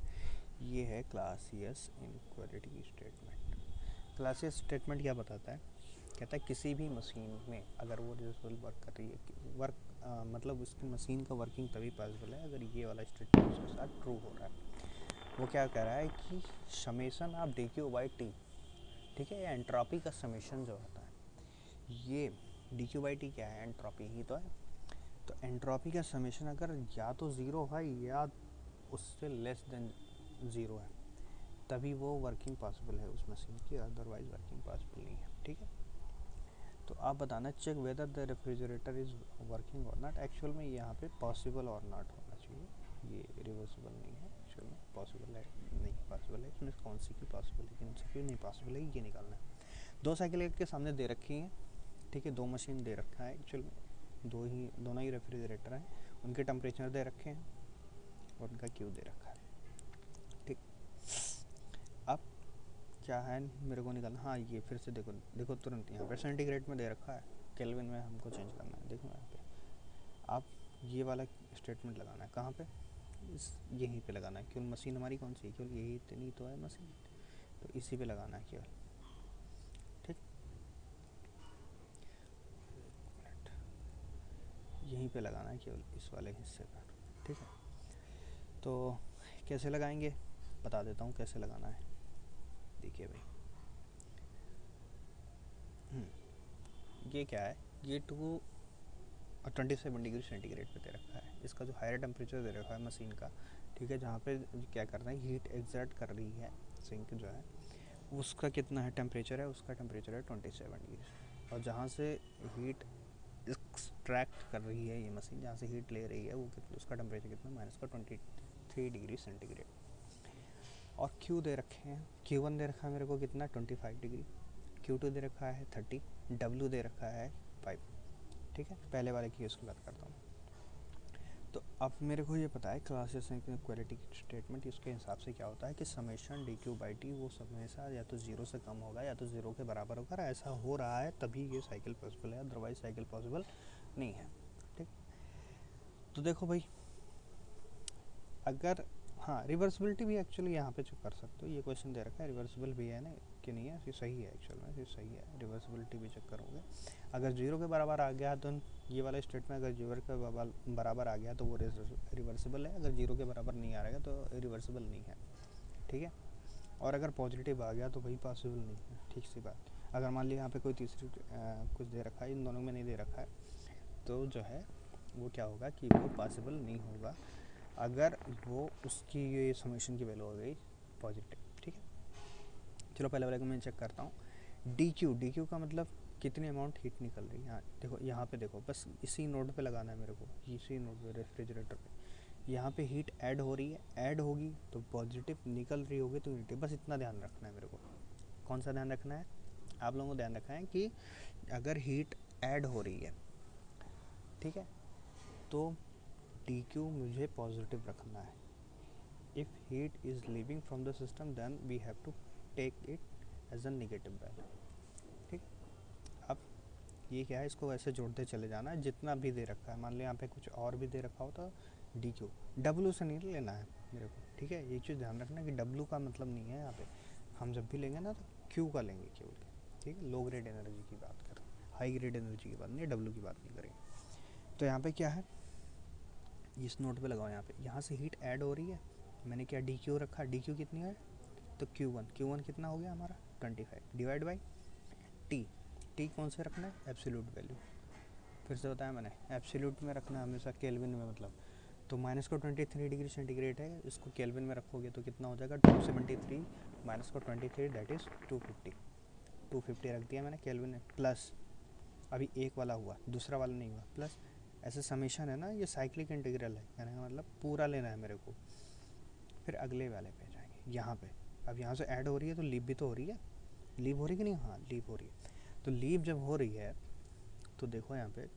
ये है Clausius inequality statement. Clausius statement क्या बताता है, कहता है किसी भी मशीन में अगर वो रिवर्सिबल वर्क कर रही है, मतलब उसकी मशीन का वर्किंग तभी पॉसिबल है अगर ये वाला स्टेटमेंट उसके साथ ट्रू हो रहा है। वो क्या कह रहा है कि summation of D Q by T, ठीक है, एंट्रोपी का समेशन जो होता है, ये डी क्यू बाई टी क्या है, एंट्रोपी ही तो है। तो एंट्रोपी का समेशन अगर या तो ज़ीरो है या उससे लेस देन ज़ीरो है, तभी वो वर्किंग पॉसिबल है उस मशीन की, अदरवाइज वर्किंग पॉसिबल नहीं है। ठीक है, तो आप बताना check whether the refrigerator is working और नॉट। एक्चुअल में यहाँ पे पॉसिबल और नॉट होना चाहिए, ये रिवर्सिबल नहीं है, एक्चुअल में पॉसिबल है नहीं पॉसिबल है, इसमें कौन सी की पॉसिबल है कौन सी की नहीं पॉसिबल है, ये निकालना है। दो साइकिल के सामने दे रखी हैं, ठीक है, दो मशीन दे रखा है, एक्चुअल में दोनों ही रेफ्रिजरेटर हैं, उनके टेम्परेचर दे रखे हैं और उनका क्यू दे रखा है। ठीक, अब क्या है मेरे को निकालना, हाँ ये फिर से देखो तुरंत यहाँ पे सेंटीग्रेड में दे रखा है, केल्विन में हमको चेंज करना है। देखो यहाँ पे आप ये वाला स्टेटमेंट लगाना है, कहाँ पे, इस यहीं पे लगाना है। केवल मशीन हमारी कौन सी है, केवल यही इतनी तो है मशीन, तो इसी पे लगाना है केवल। ठीक, यहीं पे लगाना है केवल इस वाले हिस्से पर। ठीक है, तो कैसे लगाएंगे बता देता हूँ कैसे लगाना है। देखिए भाई, ये क्या है, ये 27 डिग्री सेंटीग्रेड पे दे रखा है, इसका जो हायर टेम्परेचर दे रखा है मशीन का, ठीक है, जहाँ पे क्या करना है, हीट एग्जर्ट कर रही है सिंक जो है, उसका कितना है टेम्परेचर है, उसका टेम्परेचर है 27 डिग्री। और जहाँ से हीट एक्सट्रैक्ट कर रही है ये मशीन, जहाँ से हीट ले रही है वो उसका टेम्परेचर कितना, -23 डिग्री सेंटीग्रेड। और क्यू दे रखे हैं, Q1 दे रखा है मेरे को कितना 25 डिग्री, Q2 दे रखा है 30, W दे रखा है 5। ठीक है, पहले वाले की उसकी बात करता हूँ। तो अब मेरे को ये पता है क्लासेस इक्वालिटी स्टेटमेंट, इसके हिसाब से क्या होता है कि summation D Q by T वो हमेशा या तो ज़ीरो से कम होगा या तो ज़ीरो के बराबर होगा, ऐसा हो रहा है तभी ये साइकिल पॉसिबल है, अदरवाइज साइकिल पॉसिबल नहीं है। ठीक, तो देखो भाई, अगर हाँ रिवर्सिबिलिटी भी एक्चुअली यहाँ पे चेक कर सकते हो, ये क्वेश्चन दे रखा है रिवर्सिबल भी है ना कि नहीं है, फिर सही है, एक्चुअल में फिर सही है, रिवर्सिबिलिटी भी चेक करोगे। अगर जीरो के बराबर आ गया तो ये वाला स्टेटमेंट अगर जीरो के बराबर आ गया तो वो रिवर्सिबल है, अगर जीरो के बराबर नहीं आ रहेगा तो रिवर्सिबल नहीं है। ठीक है, और अगर पॉजिटिव आ गया तो वही पॉसिबल नहीं है। ठीक सी बात, अगर मान लिया यहाँ पे कोई तीसरी कुछ दे रखा है, इन दोनों में नहीं दे रखा है, तो जो है वो क्या होगा कि वो पॉसिबल नहीं होगा अगर वो उसकी ये समेशन की वैल्यू हो गई पॉजिटिव। ठीक है, चलो पहले वाले को मैं चेक करता हूँ। डी क्यू का मतलब कितनी अमाउंट हीट निकल रही है। यहाँ देखो, यहाँ पे देखो, बस इसी नोड पे लगाना है मेरे को, इसी नोड पे रेफ्रिजरेटर पे, यहाँ पे हीट ऐड हो रही है, ऐड होगी तो पॉजिटिव, निकल रही होगी तो नेगेटिव, बस इतना ध्यान रखना है मेरे को। कौन सा ध्यान रखना है, आप लोगों को ध्यान रखना है कि अगर हीट ऐड हो रही है, ठीक है, तो डी क्यू मुझे पॉजिटिव रखना है। If heat is leaving from the system then we have to take it as a negative value. ठीक, अब ये क्या है, इसको ऐसे जोड़ते चले जाना है जितना भी दे रखा है। मान लो यहाँ पे कुछ और भी दे रखा हो तो डी क्यू, डब्लू से नहीं लेना है मेरे को। ठीक है, ये चीज़ ध्यान रखना कि डब्लू का मतलब नहीं है यहाँ पे, हम जब भी लेंगे ना तो क्यू का लेंगे केवल। ठीक है, लो ग्रेड एनर्जी की बात करें, हाई ग्रेड एनर्जी की बात नहीं, डब्लू की बात नहीं करेंगे। तो यहाँ पे क्या है, इस नोट पे लगाओ, यहाँ से हीट ऐड हो रही है, मैंने क्या डी क्यू रखा, डी क्यू कितनी है तो Q1 कितना हो गया हमारा 25 डिवाइड बाई टी कौन से रखना है, एब्सोल्यूट वैल्यू। फिर से बताया मैंने, एब्सोल्यूट में रखना हमेशा, केल्विन में मतलब, तो -23 डिग्री सेंटीग्रेड है, इसको केल्विन में रखोगे तो कितना हो जाएगा 273 -23 दैट इज़ 250 रख दिया मैंने केल्विन में, प्लस अभी एक वाला हुआ, दूसरा वाला नहीं हुआ, प्लस ऐसे समेशन है ना, ये साइक्लिक इंटीग्रल है, कहने का मतलब पूरा लेना है मेरे को। फिर अगले वाले पे जाएंगे, यहाँ पे अब यहाँ से ऐड हो रही है तो लीव भी तो हो रही है, लीव हो रही है कि नहीं, हाँ लीव हो रही है। तो लीव जब हो रही है तो देखो यहाँ पे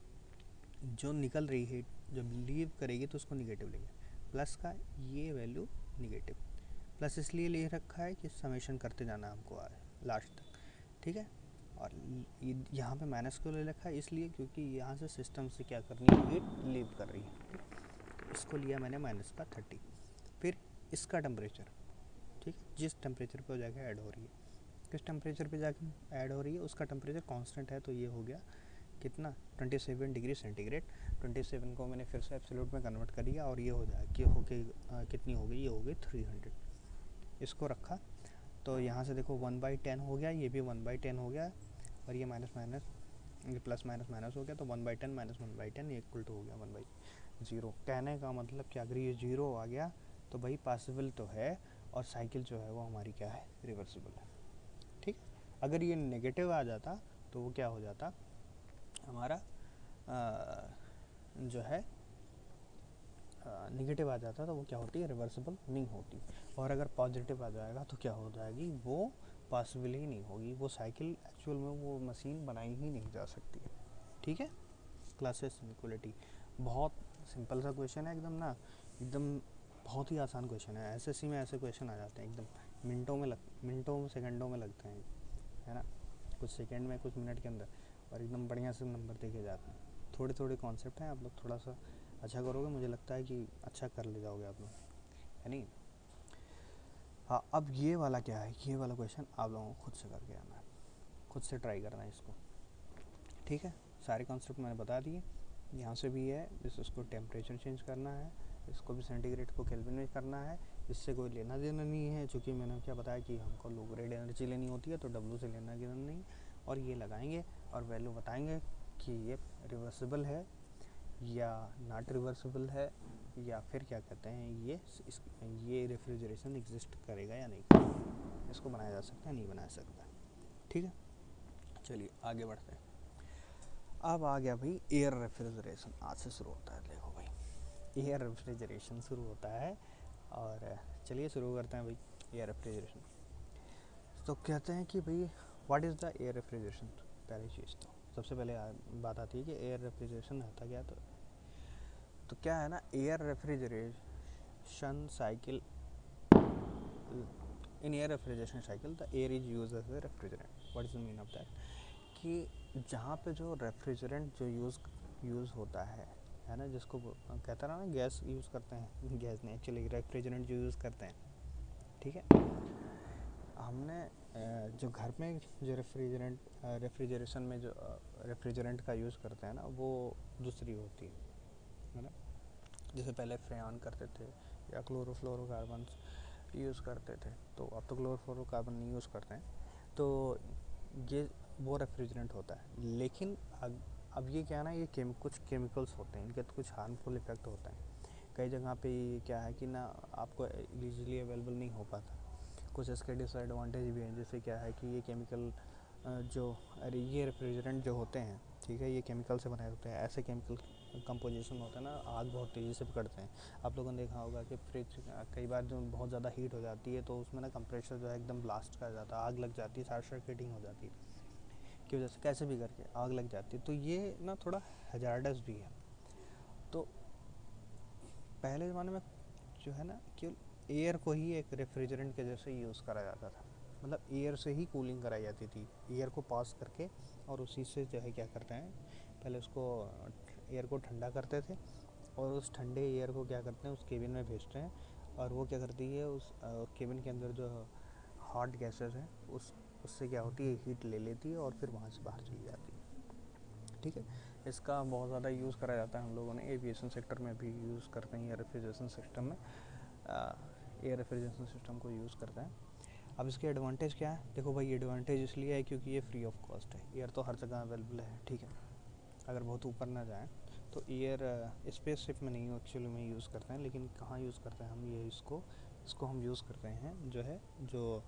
जो निकल रही है, जब लीव करेगी तो उसको निगेटिव लेंगे, प्लस का ये वैल्यू निगेटिव, प्लस इसलिए ले रखा है कि समेशन करते जाना हमको आए लास्ट तक, ठीक है। और यहाँ पे माइनस को ले रखा है इसलिए क्योंकि यहाँ से सिस्टम से क्या करनी है, हीट लीव कर रही है, इसको लिया मैंने माइनस का 30। फिर इसका टेम्परेचर, ठीक है, जिस टेम्परेचर पे हो जाके ऐड हो रही है, किस टेम्परेचर पे जाके ऐड हो रही है उसका टेम्परेचर कांस्टेंट है, तो ये हो गया कितना 27 डिग्री सेंटीग्रेड। 27 को मैंने फिर से एब्सोल्यूट में कन्वर्ट कर दिया और ये हो जाए कि हो गई कितनी हो गई, ये हो गई 300। इसको रखा तो यहाँ से देखो 1/10 हो गया, ये भी 1/10 हो गया, और ये माइनस माइनस, ये प्लस माइनस माइनस हो गया, तो 1/10 माइनस 1/10 ये इक्वल टू हो गया 1/0। कहने का मतलब कि अगर ये 0 आ गया तो भाई पॉसिबल तो है, और साइकिल जो है वो हमारी क्या है, रिवर्सिबल है, ठीक। अगर ये नेगेटिव आ जाता तो वो क्या हो जाता हमारा जो है नेगेटिव आ जाता तो वो क्या होती है, रिवर्सिबल नहीं होती। और अगर पॉजिटिव आ जाएगा तो क्या हो जाएगी, वो पॉसिबल ही नहीं होगी, वो साइकिल एक्चुअल में वो मशीन बनाई ही नहीं जा सकती है, ठीक है। क्लासेस इक्वलिटी बहुत सिंपल सा क्वेश्चन है एकदम ना, एकदम बहुत ही आसान क्वेश्चन है। एसएससी में ऐसे क्वेश्चन आ जाते हैं एकदम मिनटों सेकंडों में लगते हैं, है ना, कुछ सेकंड में कुछ मिनट के अंदर, और एकदम बढ़िया से नंबर देखे जाते हैं। थोड़े थोड़े कॉन्सेप्ट हैं, आप लोग थोड़ा सा अच्छा करोगे, मुझे लगता है कि अच्छा कर ले जाओगे आप लोग, है नहीं। हाँ, अब ये वाला क्या है, ये वाला क्वेश्चन आप लोगों को खुद से करके आना है, खुद से ट्राई करना है इसको, ठीक है। सारे कॉन्सेप्ट मैंने बता दिए, यहाँ से भी है, इसको टेम्परेचर चेंज करना है, इसको भी सेंटीग्रेड को केल्विन में करना है, इससे कोई लेना देना नहीं है, चूँकि मैंने क्या बताया कि हमको लो ग्रेड एनर्जी लेनी होती है, तो डब्ल्यू से लेना देना नहीं। और ये लगाएंगे और वैल्यू बताएंगे कि ये रिवर्सिबल है या नॉट रिवर्सिबल है, या फिर क्या कहते हैं ये रेफ्रिजरेशन एग्जिस्ट करेगा या नहीं करेगा, इसको बनाया जा सकता है नहीं बनाया सकता, ठीक है। चलिए आगे बढ़ते हैं। अब आ गया भाई एयर रेफ्रिजरेशन, आज से शुरू होता है, देखो भाई एयर रेफ्रिजरेशन शुरू होता है, और चलिए शुरू करते हैं भाई एयर रेफ्रिजरेशन। तो कहते हैं कि भाई what is the air refrigeration, पहली चीज़ तो सबसे पहले बात आती है कि एयर रेफ्रिजरेशन होता क्या। तो क्या है ना, air refrigeration cycle, in air refrigeration cycle the air is use as a refrigerant. What is the mean of that, कि जहाँ पे जो रेफ्रिजरेंट जो यूज़ होता है ना, जिसको कहता रहा ना गैस यूज़ करते हैं, गैस नहीं एक्चुअली रेफ्रिजरेंट जो यूज़ करते हैं, ठीक है। हमने जो घर में जो रेफ्रिजरेशन में जो रेफ्रिजरेंट का यूज़ करते हैं ना, वो दूसरी होती है ना। जैसे पहले फ्रेऑन करते थे या क्लोरोफ्लोरोकार्बन यूज़ करते थे, तो अब तो क्लोरोफ्लोरोकार्बन नहीं यूज़ करते हैं, तो ये वो रेफ्रिजरेंट होता है। लेकिन अब ये क्या है ना, ये कुछ केमिकल्स होते हैं, इनके तो कुछ हार्मफुल इफेक्ट होते हैं। कई जगह पे क्या है कि ना आपको ईजिली अवेलेबल नहीं हो पाता, कुछ इसके डिसएडवांटेज भी हैं। जैसे क्या है कि ये केमिकल ये रेफ्रिजरेंट जो होते हैं, ठीक है, ये केमिकल से बनाए होते हैं, ऐसे केमिकल कंपोजिशन होता है ना, आग बहुत तेज़ी से पकड़ते हैं। आप लोगों ने देखा होगा कि फ्रिज कई बार जो बहुत ज़्यादा हीट हो जाती है तो उसमें ना कंप्रेशर जो है एकदम ब्लास्ट कर जाता है, आग लग जाती है, शॉर्ट सर्किटिंग हो जाती है, की वजह से कैसे भी करके आग लग जाती है। तो ये ना थोड़ा हजार्डस भी है। तो पहले ज़माने में जो है ना, केवल एयर को ही एक रेफ्रिजरेंट के जैसे यूज़ करा जाता था, मतलब एयर से ही कूलिंग कराई जाती थी, एयर को पास करके, और उसी से जो है क्या करते हैं, पहले उसको एयर को ठंडा करते थे, और उस ठंडे एयर को क्या करते हैं उस केबिन में भेजते हैं, और वो क्या करती है उस केबिन के अंदर जो हॉट गैसेस हैं उससे क्या होती है, हीट ले लेती है और फिर वहाँ से बाहर चली जाती है, ठीक है। इसका बहुत ज़्यादा यूज़ करा जाता है, हम लोगों ने एविएशन सेक्टर में भी यूज़ करते हैं, एयर रेफ्रिजरेशन सिस्टम में एयर रेफ्रिजरेशन सिस्टम को यूज़ करते हैं। अब इसके एडवांटेज क्या है, देखो भाई एडवांटेज इसलिए है क्योंकि ये फ्री ऑफ कॉस्ट है, एयर तो हर जगह अवेलेबल है, ठीक है। अगर बहुत ऊपर ना जाएँ तो एयर स्पेसशिप में नहीं एक्चुअली में यूज़ करते हैं, लेकिन कहाँ यूज़ करते हैं हम, ये इसको हम यूज़ करते हैं जो है जो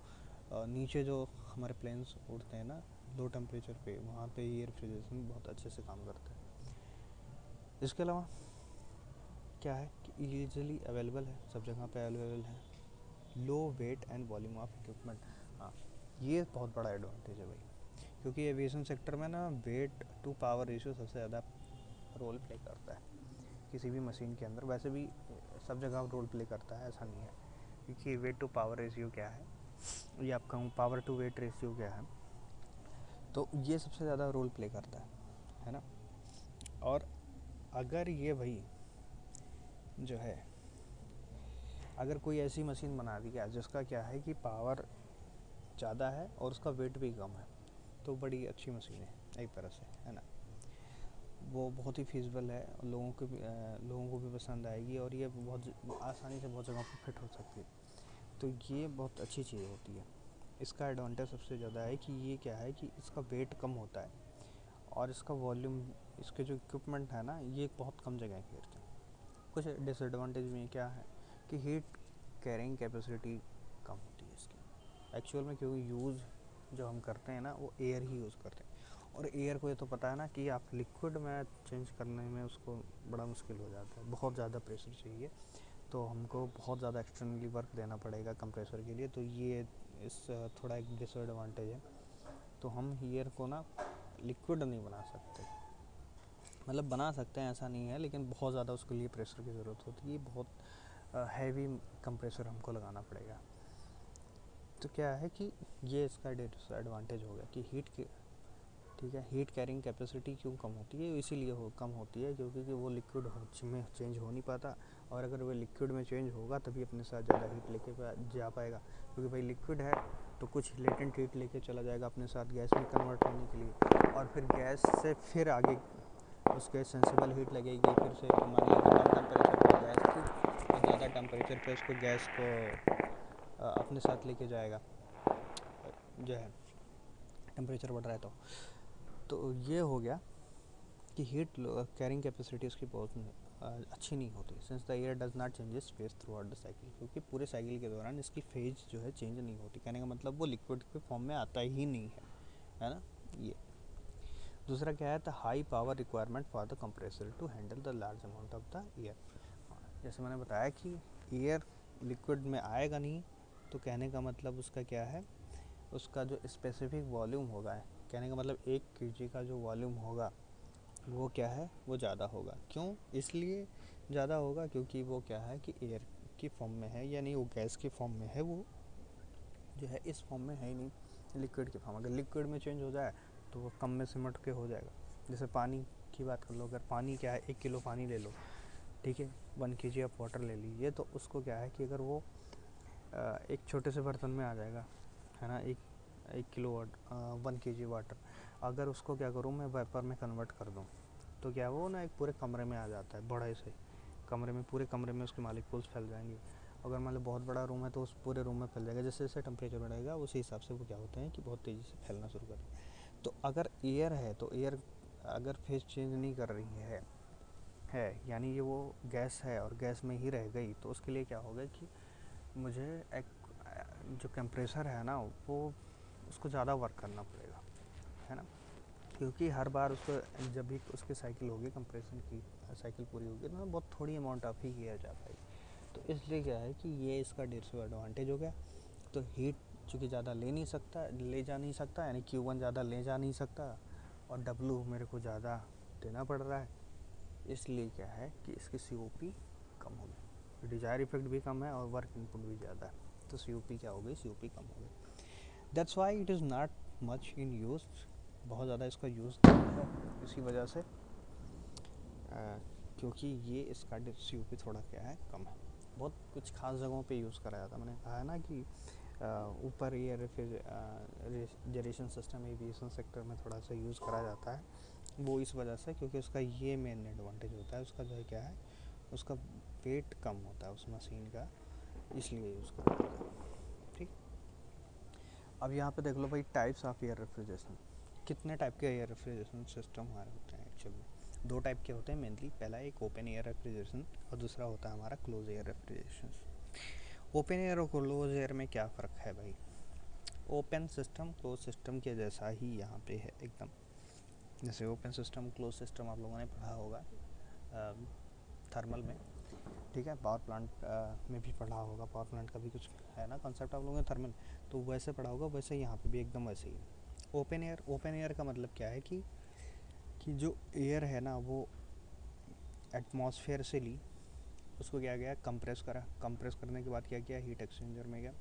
नीचे जो हमारे प्लेन्स उड़ते हैं ना लो टेम्परेचर पे, वहाँ पे एयर रेफ्रिजरेशन बहुत अच्छे से काम करता है। इसके अलावा क्या है कि ईजिली अवेलेबल है, सब जगह पे अवेलेबल है, low weight and volume of equipment. हाँ, ये बहुत बड़ा एडवांटेज है भाई, क्योंकि एविएशन सेक्टर में ना वेट टू पावर रेशियो सबसे ज़्यादा रोल प्ले करता है किसी भी मशीन के अंदर। वैसे भी सब जगह रोल प्ले करता है, ऐसा नहीं है, क्योंकि वेट टू पावर रेशियो क्या है, ये आप कहूँ पावर टू वेट रेशियो क्या है, तो ये सबसे ज़्यादा रोल प्ले करता है ना। और अगर ये भाई जो है, अगर कोई ऐसी मशीन बना दी गया जिसका क्या है कि पावर ज़्यादा है और उसका वेट भी कम है, तो बड़ी अच्छी मशीन है एक तरह से, है ना। वो बहुत ही फिजिबल है, लोगों को भी पसंद आएगी, और ये बहुत आसानी से बहुत जगहों पर फिट हो सकती है। तो ये बहुत अच्छी चीज़ होती है। इसका एडवांटेज सबसे ज़्यादा है कि ये क्या है कि इसका वेट कम होता है, और इसका वॉल्यूम, इसके जो इक्विपमेंट है ना, ये बहुत कम जगह घेरते हैं। कुछ डिसएडवांटेज में क्या है कि हीट कैरिंग कैपेसिटी कम होती है इसकी एक्चुअल में, क्योंकि यूज़ जो हम करते हैं ना वो एयर ही यूज़ करते हैं, और एयर को ये तो पता है ना कि आप लिक्विड में चेंज करने में उसको बड़ा मुश्किल हो जाता है, बहुत ज़्यादा प्रेशर चाहिए, तो हमको बहुत ज़्यादा एक्सटर्नली वर्क देना पड़ेगा कंप्रेसर के लिए। तो ये इस थोड़ा एक डिसएडवांटेज है। तो हम एयर को ना लिक्विड नहीं बना सकते, मतलब बना सकते हैं ऐसा नहीं है, लेकिन बहुत ज़्यादा उसके लिए प्रेशर की ज़रूरत होती है, बहुत हैवी कंप्रेसर हमको लगाना पड़ेगा। तो क्या है कि ये इसका डिसएडवांटेज हो गया कि हीट की, ठीक है, हीट कैरिंग कैपेसिटी क्यों कम होती है, इसीलिए कम होती है क्योंकि वो लिक्विड में चेंज हो नहीं पाता, और अगर वो लिक्विड में चेंज होगा तभी अपने साथ ज़्यादा हीट लेके जा पाएगा, क्योंकि भाई लिक्विड है तो कुछ लेटेंट हीट लेके चला जाएगा अपने साथ गैस में कन्वर्ट होने के लिए, और फिर गैस से फिर आगे उसके सेंसिबल हीट लगेगी, फिर से मान लीजिए कम टेम्परेचर पर गैस थी और ज़्यादा टेम्परेचर पे उसको गैस को अपने साथ लेके जाएगा, जो है टेम्परेचर बढ़ रहा है। तो ये हो गया कि हीट कैरिंग कैपेसिटी उसकी बहुत अच्छी नहीं होती, since the air does not changes phase through out the cycle, क्योंकि पूरे साइकिल के दौरान इसकी फेज जो है चेंज नहीं होती। कहने का मतलब वो लिक्विड के फॉर्म में आता ही नहीं है ना। ये दूसरा क्या है, the high power requirement for the compressor to handle the large amount of the air. जैसे मैंने बताया कि एयर लिक्विड में आएगा नहीं, तो कहने का मतलब उसका क्या है, उसका जो स्पेसिफिक वॉल्यूम होगा, कहने का मतलब 1 kg का जो वॉल्यूम होगा वो क्या है, वो ज़्यादा होगा। क्यों इसलिए ज़्यादा होगा, क्योंकि वो क्या है कि एयर की फॉर्म में है, यानी वो गैस की फॉर्म में है, वो जो है इस फॉर्म में है ही नहीं लिक्विड की फॉर्म। अगर लिक्विड में चेंज हो जाए तो वो कम में सिमट के हो जाएगा। जैसे पानी की बात कर लो, अगर पानी क्या है 1 किलो पानी ले लो, ठीक है, 1 kg आप वाटर ले लीजिए, तो उसको क्या है कि अगर वो एक छोटे से बर्तन में आ जाएगा, है ना, 1 किलो 1 kg वाटर, अगर उसको क्या करूँ मैं वेपर में कन्वर्ट कर दूँ, तो क्या वो ना एक पूरे कमरे में आ जाता है, बड़े से कमरे में, पूरे कमरे में उसके मालिक्यूल्स फैल जाएंगे। अगर मान लो बहुत बड़ा रूम है तो उस पूरे रूम में फैल जाएगा। जैसे जैसे टेम्परेचर बढ़ेगा उसी हिसाब से वो क्या होते हैं कि बहुत तेज़ी से फैलना शुरू कर। तो अगर एयर है तो एयर अगर फेज चेंज नहीं कर रही है यानी ये वो गैस है और गैस में ही रह गई, तो उसके लिए क्या होगा कि मुझे एक जो कंप्रेसर है ना वो उसको ज़्यादा वर्क करना पड़ेगा, है ना, क्योंकि हर बार उसको जब भी उसकी साइकिल होगी, कंप्रेशन की साइकिल पूरी होगी, तो बहुत थोड़ी अमाउंट ऑफ ही किया जा पाएगी। तो इसलिए क्या है कि ये इसका डिसएडवांटेज हो गया। तो हीट चूँकि ज़्यादा ले जा नहीं सकता, यानी Q1 ज़्यादा ले जा नहीं सकता, और W मेरे को ज़्यादा देना पड़ रहा है, इसलिए क्या है कि इसकी COP कम हो गई, डिज़ायर इफेक्ट भी कम है और वर्क इनपुट भी ज़्यादा है, तो COP क्या हो गई, COP कम हो गई। That's why it is not much in use, बहुत ज़्यादा इसका यूज़ नहीं है इसी वजह से, क्योंकि ये इसका COP थोड़ा क्या है, कम है। बहुत कुछ खास जगहों पे यूज़ करा जाता है, मैंने कहा है ना कि ऊपर ये रेफ्रिजरेशन सिस्टम एविएशन सेक्टर में थोड़ा सा यूज़ करा जाता है, वो इस वजह से क्योंकि उसका ये मेन एडवांटेज होता है, उसका जो है क्या है, उसका वेट कम होता है उस मशीन का, इसलिए यूज़ करा जाता है। ठीक, अब यहाँ पे देख लो भाई, टाइप्स ऑफ एयर रेफ्रिजरेशन, कितने टाइप के एयर रेफ्रिजरेशन सिस्टम हमारे होते हैं एक्चुअल में। 2 टाइप के होते हैं मेनली, पहला एक ओपन एयर रेफ्रिजरेशन और दूसरा होता है हमारा close air refrigeration. Open air और क्लोज एयर में क्या फ़र्क है भाई, ओपन सिस्टम क्लोज सिस्टम के जैसा ही यहाँ पे है एकदम। जैसे ओपन सिस्टम क्लोज सिस्टम आप लोगों ने पढ़ा होगा थर्मल में, ठीक है, पावर प्लांट में भी पढ़ा होगा, पावर प्लांट का भी कुछ है ना कॉन्सेप्ट आप लोगों ने थर्मल, तो वैसे पढ़ा होगा, वैसे यहाँ पे भी एकदम वैसे ही। ओपन एयर का मतलब क्या है कि जो एयर है ना वो एटमॉस्फेयर से ली, उसको क्या गया कंप्रेस करा, कंप्रेस करने के बाद क्या किया, हीट एक्सचेंजर में गया,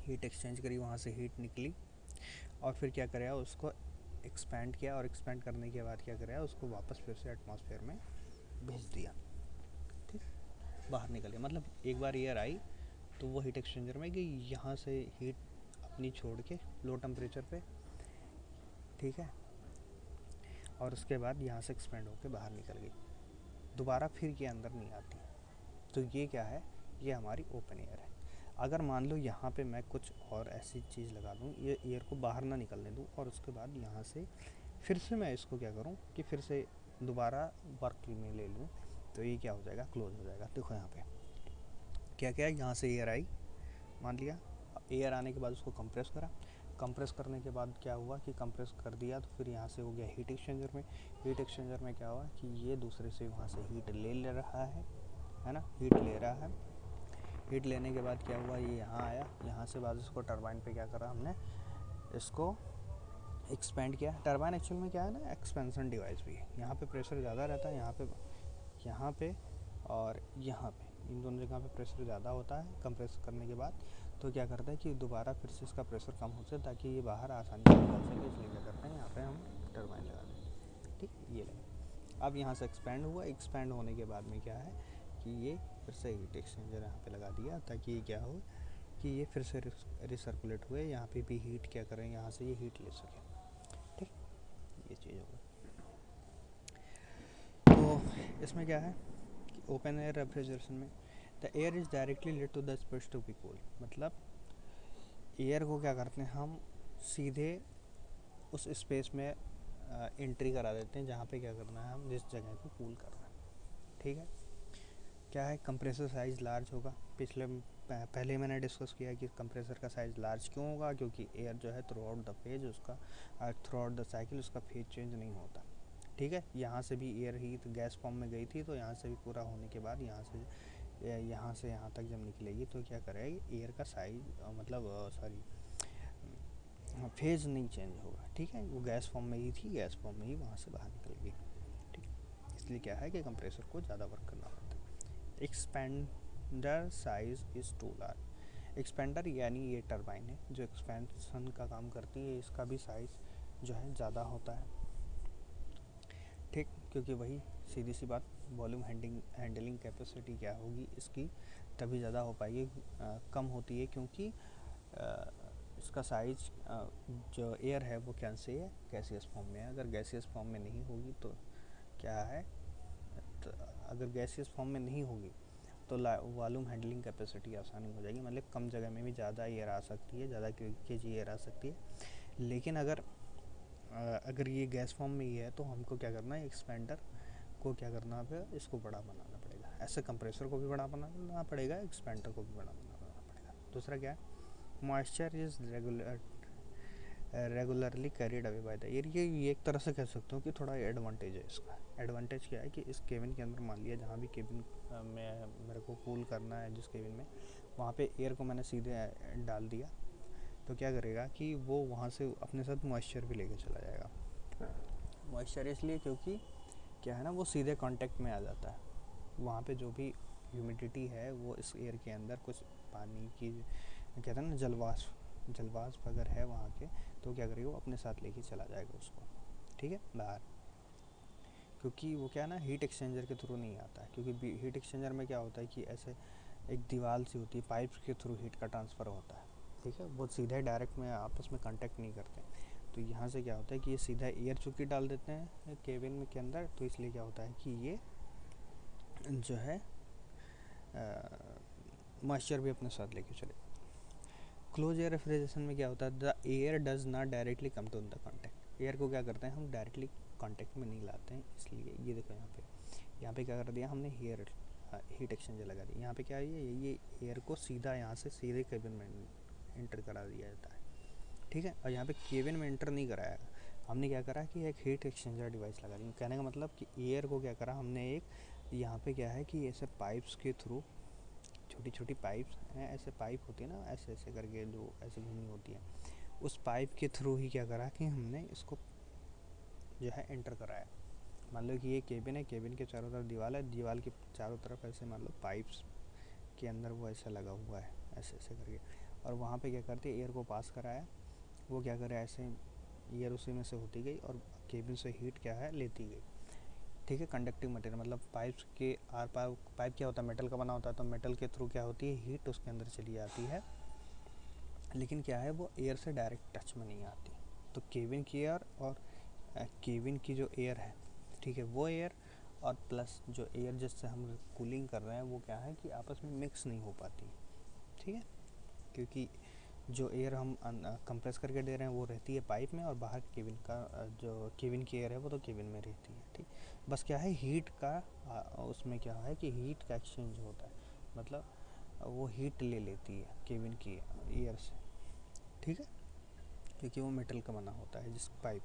हीट एक्सचेंज करी, वहाँ से हीट निकली, और फिर क्या कराया, उसको एक्सपैंड किया, और एक्सपैंड करने के बाद क्या कराया, उसको वापस फिर से एटमॉस्फेयर में भेज दिया। ठीक, बाहर निकल गया, मतलब एक बार एयर आई तो वो हीट एक्सचेंजर में गई, यहाँ से हीट अपनी छोड़ के लो टेम्परेचर पे, ठीक है, और उसके बाद यहाँ से एक्सपेंड होकर बाहर निकल गई, दोबारा फिर ये अंदर नहीं आती। तो ये क्या है, ये हमारी ओपन एयर है। अगर मान लो यहाँ पे मैं कुछ और ऐसी चीज़ लगा दूँ, ये एयर को बाहर ना निकलने दूँ, और उसके बाद यहाँ से फिर से मैं इसको क्या करूँ कि फिर से दोबारा वर्क में ले लूँ, तो ये क्या हो जाएगा, क्लोज हो जाएगा। देखो यहाँ पे क्या क्या है, यहाँ से एयर आई, मान लिया, एयर आने के बाद उसको कंप्रेस करा, कंप्रेस करने के बाद क्या हुआ कि कंप्रेस कर दिया, तो फिर यहाँ से हो गया हीट एक्सचेंजर में, हीट एक्सचेंजर में क्या हुआ कि ये दूसरे से वहाँ से हीट ले रहा है ना, हीट ले रहा है, हीट लेने के बाद क्या हुआ, ये यहाँ आया, यहाँ से बाद इसको टरबाइन पे क्या करा हमने, इसको एक्सपेंड किया। टरबाइन एक्चुअल में क्या है ना, एक्सपेंशन डिवाइस भी है, यहाँ पे प्रेशर ज़्यादा रहता है, यहाँ पे और यहाँ पे, इन दोनों जगह पे प्रेशर ज़्यादा होता है कंप्रेस करने के बाद, तो क्या करता है कि दोबारा फिर से इसका प्रेशर कम हो सके ताकि ये बाहर आसानी से निकल सके, इसलिए क्या करते हैं यहाँ पे हम टरबाइन लगा देते हैं। ठीक, ये लगे, अब यहाँ से एक्सपेंड हुआ, एक्सपेंड होने के बाद में क्या है कि ये फिर से हीट एक्सचेंजर यहाँ पे लगा दिया, ताकि ये क्या हो कि ये फिर से रिसर्कुलेट हुए, यहाँ पे भी हीट क्या करें, यहाँ से ये हीट ले सके। ठीक, ये चीज़ होगी। तो इसमें क्या है, ओपन एयर रेफ्रिजरेशन में the air is directly let to the space to be cool, मतलब एयर को क्या करते हैं हम सीधे उस स्पेस में एंट्री करा देते हैं जहाँ पे क्या करना है, हम जिस जगह को कूल करना है। ठीक है, क्या है, कंप्रेसर साइज़ लार्ज होगा, पहले मैंने डिस्कस किया कि कंप्रेसर का साइज़ लार्ज क्यों होगा, क्योंकि एयर जो है थ्रू आउट द फेज उसका थ्रू आउट द साइकिल उसका फेज चेंज नहीं होता। ठीक है, यहाँ से भी एयर ही गैस फॉर्म में गई थी, तो यहाँ से भी पूरा होने के बाद यहाँ से यहाँ तक जब निकलेगी तो क्या करेगी, एयर का साइज मतलब फेज नहीं चेंज होगा। ठीक है, वो गैस फॉर्म में ही थी, गैस फॉर्म में ही वहाँ से बाहर निकल गई। ठीक, इसलिए क्या है कि कंप्रेसर को ज़्यादा वर्क करना पड़ता है। Expander size is too large, expander यानी ये टरबाइन है जो एक्सपेंशन का काम करती है, इसका भी साइज़ जो है ज़्यादा होता है। ठीक, क्योंकि वही सीधी सी बात, वॉल्यूम हैंडलिंग कैपेसिटी क्या होगी इसकी, तभी ज़्यादा हो पाएगी, कम होती है क्योंकि इसका साइज जो एयर है वो कैसे है, गैसियस फॉर्म में है। अगर गैसियस फॉर्म में नहीं होगी तो क्या है, तो अगर गैसियस फॉर्म में नहीं होगी तो वॉल्यूम हैंडलिंग कैपेसिटी आसानी हो जाएगी, मतलब कम जगह में भी ज़्यादा एयर आ सकती है, ज़्यादा केजी एयर आ सकती है। लेकिन अगर ये गैस फॉर्म में ही है तो हमको क्या करना है, एक्सपेंडर को क्या करना है, इसको बड़ा बनाना पड़ेगा। ऐसे कंप्रेसर को भी बड़ा बनाना पड़ेगा, एक्सपेंडर को भी बड़ा बनाना पड़ेगा। दूसरा क्या है, moisture is regularly carried away by the air, ये एक तरह से कह सकते हो कि थोड़ा एडवांटेज है इसका। एडवांटेज क्या है कि इस केबिन के अंदर मान लिया, जहाँ भी केबिन में मेरे को कूल करना है, जिस केबिन में, वहाँ पे एयर को मैंने सीधे डाल दिया, तो क्या करेगा कि वो वहाँ से अपने साथ मॉइस्चर भी लेके चला जाएगा। मॉइस्चर इसलिए क्योंकि क्या है ना, वो सीधे कांटेक्ट में आ जाता है, वहाँ पे जो भी ह्यूमिडिटी है वो इस एयर के अंदर कुछ पानी की, कहते हैं ना, जलवाष्प अगर है वहाँ के, तो क्या करेगा, वो अपने साथ लेके चला जाएगा उसको। ठीक है, बाहर, क्योंकि वो क्या है ना, हीट एक्सचेंजर के थ्रू नहीं आता है, क्योंकि हीट एक्सचेंजर में क्या होता है कि ऐसे एक दीवार सी होती है, पाइप्स के थ्रू हीट का ट्रांसफ़र होता है। ठीक है, वो सीधे डायरेक्ट में आपस में कांटेक्ट नहीं करते। तो यहाँ से क्या होता है कि ये सीधा एयर चूँकि डाल देते हैं केबिन में के अंदर, तो इसलिए क्या होता है कि ये जो है मॉइस्चर भी अपने साथ लेके चले। क्लोज एयर रेफ्रिजरेशन में क्या होता है, the air does not directly come to the contact, air को क्या करते हैं हम डायरेक्टली कॉन्टैक्ट में नहीं लाते हैं, इसलिए ये देखो यहाँ पे क्या कर दिया हमने, हीट एक्सचेंजर लगा दिया। यहाँ पे क्या है, ये एयर को सीधे केबिन में इंटर करा दिया जाता है। ठीक है, और यहाँ पे केबिन में इंटर नहीं कराया, हमने क्या करा कि एक हीट एक्सचेंजर डिवाइस लगा दी। कहने का मतलब कि एयर को क्या करा हमने, एक यहाँ पे क्या है कि ऐसे पाइप्स के थ्रू, छोटी छोटी पाइप्स हैं, ऐसे पाइप होती है ना, ऐसे ऐसे करके जो ऐसे घूमनी होती है, उस पाइप के थ्रू ही क्या करा कि हमने इसको जो है एंटर कराया। मान लो कि ये केबिन है, केबिन के चारों तरफ दीवार है, दीवार के चारों तरफ ऐसे मान लो पाइप्स के अंदर वो ऐसा लगा हुआ है, ऐसे ऐसे करके, और वहाँ पे क्या करते एयर को पास कराया, वो क्या करे ऐसे एयर उसी में से होती गई और केबिन से हीट क्या है लेती गई। ठीक है, कंडक्टिव मटेरियल मतलब पाइप्स के आर पार, पाइप क्या होता है मेटल का बना होता है, तो मेटल के थ्रू क्या होती है हीट उसके अंदर चली जाती है, लेकिन क्या है वो एयर से डायरेक्ट टच में नहीं आती। तो केबिन की एयर और केबिन की जो एयर है, ठीक है, वो एयर और प्लस जो एयर जिससे हम कूलिंग कर रहे हैं वो क्या है कि आपस में मिक्स नहीं हो पाती। ठीक है, क्योंकि जो एयर हम कंप्रेस करके दे रहे हैं वो रहती है पाइप में, और बाहर केबिन का जो केबिन की एयर है वो तो केबिन में रहती है। ठीक, बस क्या है हीट का उसमें क्या है कि हीट का एक्सचेंज होता है, मतलब वो हीट ले लेती है केबिन की एयर से। ठीक है, क्योंकि वो मेटल का बना होता है जिस पाइप,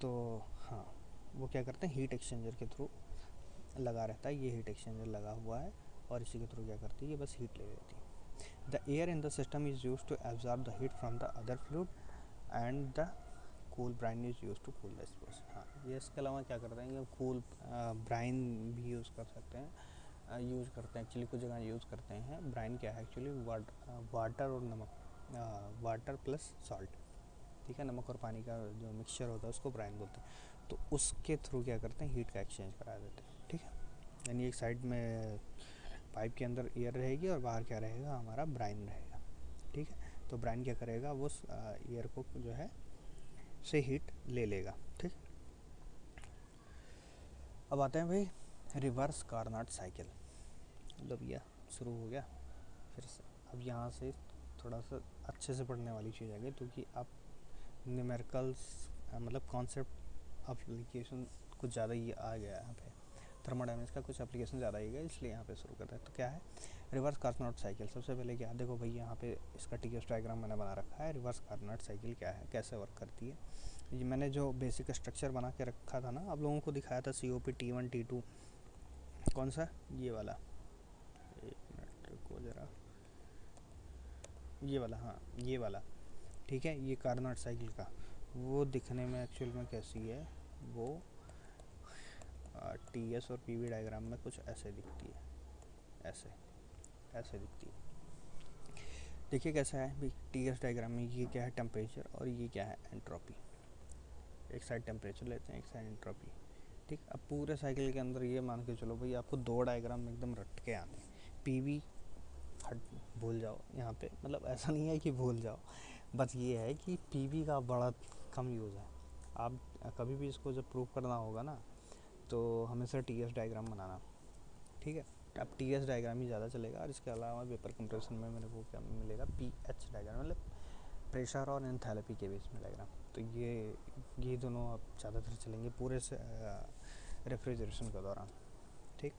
तो हाँ वो क्या करते हैं हीट एक्सचेंजर के थ्रू लगा रहता है, ये हीट एक्सचेंजर लगा हुआ है और इसी के थ्रू क्या करती है ये बस हीट ले लेती है। The air in the system is used to absorb the heat from the other fluid and the cool brine is used to cool the space। हाँ, ये इसके अलावा क्या करते हैं कि कूल ब्राइन भी यूज़ कर सकते हैं, यूज़ करते हैं एक्चुअली, कुछ जगह यूज़ करते हैं। ब्राइन क्या है एक्चुअली वाटर और नमक, वाटर प्लस सॉल्ट, ठीक है, नमक और पानी का जो मिक्सचर होता है उसको ब्राइन बोलते हैं। तो उसके थ्रू क्या करते हैं हीट का एक्सचेंज करा देते हैं। ठीक है, यानी एक साइड में पाइप के अंदर एयर रहेगी और बाहर क्या रहेगा हमारा ब्राइन रहेगा। ठीक है, तो ब्राइन क्या करेगा वो एयर को जो है से हीट ले लेगा। ठीक, अब आते हैं भाई रिवर्स कार्नोट साइकिल। मतलब भैया शुरू हो गया फिर से। अब यहाँ से थोड़ा सा अच्छे से पढ़ने वाली चीज़ आ गई, क्योंकि आप न्यूमेरिकल्स मतलब कॉन्सेप्ट एप्लीकेशन कुछ ज़्यादा ही आ गया यहाँ पे, थर्मोडायनेमिक्स का कुछ एप्लीकेशन ज़्यादा ही गया, इसलिए यहाँ पे शुरू करते हैं। तो क्या है रिवर्स कार्नोट साइकिल? सबसे पहले क्या देखो भाई, यहाँ पे इसका टीएस डायग्राम मैंने बना रखा है। रिवर्स कार्नोट साइकिल क्या है, कैसे वर्क करती है, ये मैंने जो बेसिक स्ट्रक्चर बना के रखा था ना, आप लोगों को दिखाया था COP T1 T2, कौन सा ये वाला, एक मिनट रुको ज़रा, ये वाला, हाँ ये वाला, ठीक है, ये कार्नोट साइकिल का वो दिखने में एक्चुअल में कैसी है, वो TS और PV डायग्राम में कुछ ऐसे दिखती है, ऐसे ऐसे दिखती है। देखिए कैसा है भाई TS डायग्राम में, ये क्या है टेम्परेचर और ये क्या है एंट्रोपी। एक साइड टेम्परेचर लेते हैं, एक साइड एंट्रोपी। ठीक, अब पूरे साइकिल के अंदर ये मान के चलो भाई आपको दो डायग्राम में एकदम रट के आते हैं। PV हट भूल जाओ यहाँ पे, मतलब ऐसा नहीं है कि भूल जाओ, बस ये है कि PV का बड़ा कम यूज़ है। आप कभी भी इसको जब प्रूव करना होगा ना तो हमेशा TS डायग्राम बनाना। ठीक है, अब TS डायग्राम ही ज़्यादा चलेगा, और इसके अलावा वेपर कंप्रेशन में मेरे को क्या मिलेगा PH डायग्राम, मतलब प्रेशर और एंथैल्पी के बीच में डायग्राम। तो ये दोनों अब ज़्यादातर चलेंगे पूरे से रेफ्रिजरेशन के दौरान। ठीक,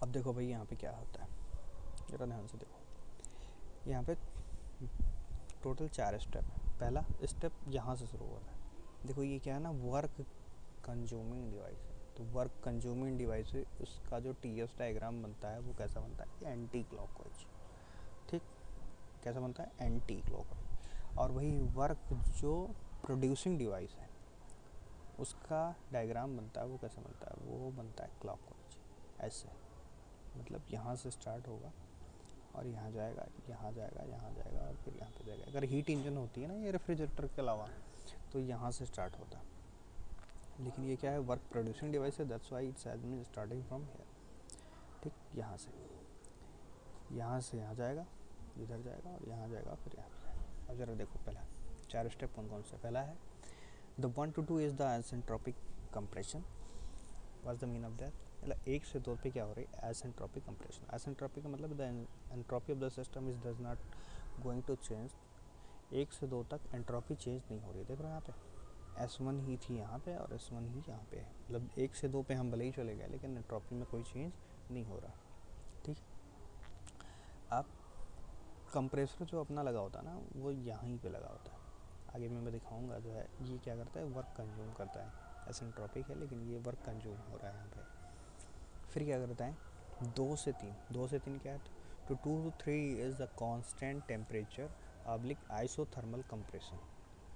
अब देखो भाई यहाँ पे क्या होता है, ज़रा ध्यान से देखो। यहाँ पे टोटल 4 स्टेप है। पहला स्टेप यहाँ से शुरू होता है। देखो ये क्या है ना, वर्क कंज्यूमिंग डिवाइस है। तो वर्क कंज्यूमिंग डिवाइस है, उसका जो TS डायग्राम बनता है वो कैसा बनता है एंटी क्लॉकवाइज। ठीक, कैसा बनता है एंटी क्लॉकवाइज। और वही वर्क जो प्रोड्यूसिंग डिवाइस है उसका डायग्राम बनता है वो कैसे बनता है, वो बनता है क्लॉकवाइज ऐसे। मतलब यहाँ से स्टार्ट होगा और यहाँ जाएगा, यहाँ जाएगा, यहाँ जाएगा और फिर यहाँ पे जाएगा। अगर हीट इंजन होती है ना ये रेफ्रिजरेटर के अलावा, तो यहाँ से स्टार्ट होता है, लेकिन ये क्या है वर्क प्रोड्यूसिंग डिवाइस है, that's why it's has been starting from here. ठीक, यहाँ से यहाँ जाएगा, इधर जाएगा और यहाँ जाएगा, फिर यहाँ पे जाएगा। अब ज़रा देखो पहला 4 स्टेप कौन कौन से। पहला है the 1 to 2 is the isentropic compression. What's the mean of that? मतलब 1 से 2 पे क्या हो रही है आइसेंट्रोपिक कंप्रेशन। आइसेंट्रोपिक का मतलब the entropy of the system is does not going to change. 1 से 2 तक एंट्रोपी चेंज नहीं हो रही है। देख रहे हो यहाँ पे S1 ही थी यहाँ पे और S1 ही यहाँ पे है। मतलब 1 से 2 पे हम भले ही चले गए लेकिन एंट्रोपी में कोई चेंज नहीं हो रहा। ठीक, अब कंप्रेसर जो अपना लगा होता है ना वो यहाँ पे लगा होता है। आगे मैं दिखाऊंगा जो है ये क्या करता है वर्क कंज्यूम करता है। एसेंट्रोपिक है लेकिन ये वर्क कंज्यूम हो रहा है यहाँ पे। फिर क्या करता है 2 से 3 क्या है, तो 2 to 3 is the constant temperature oblique isothermal compression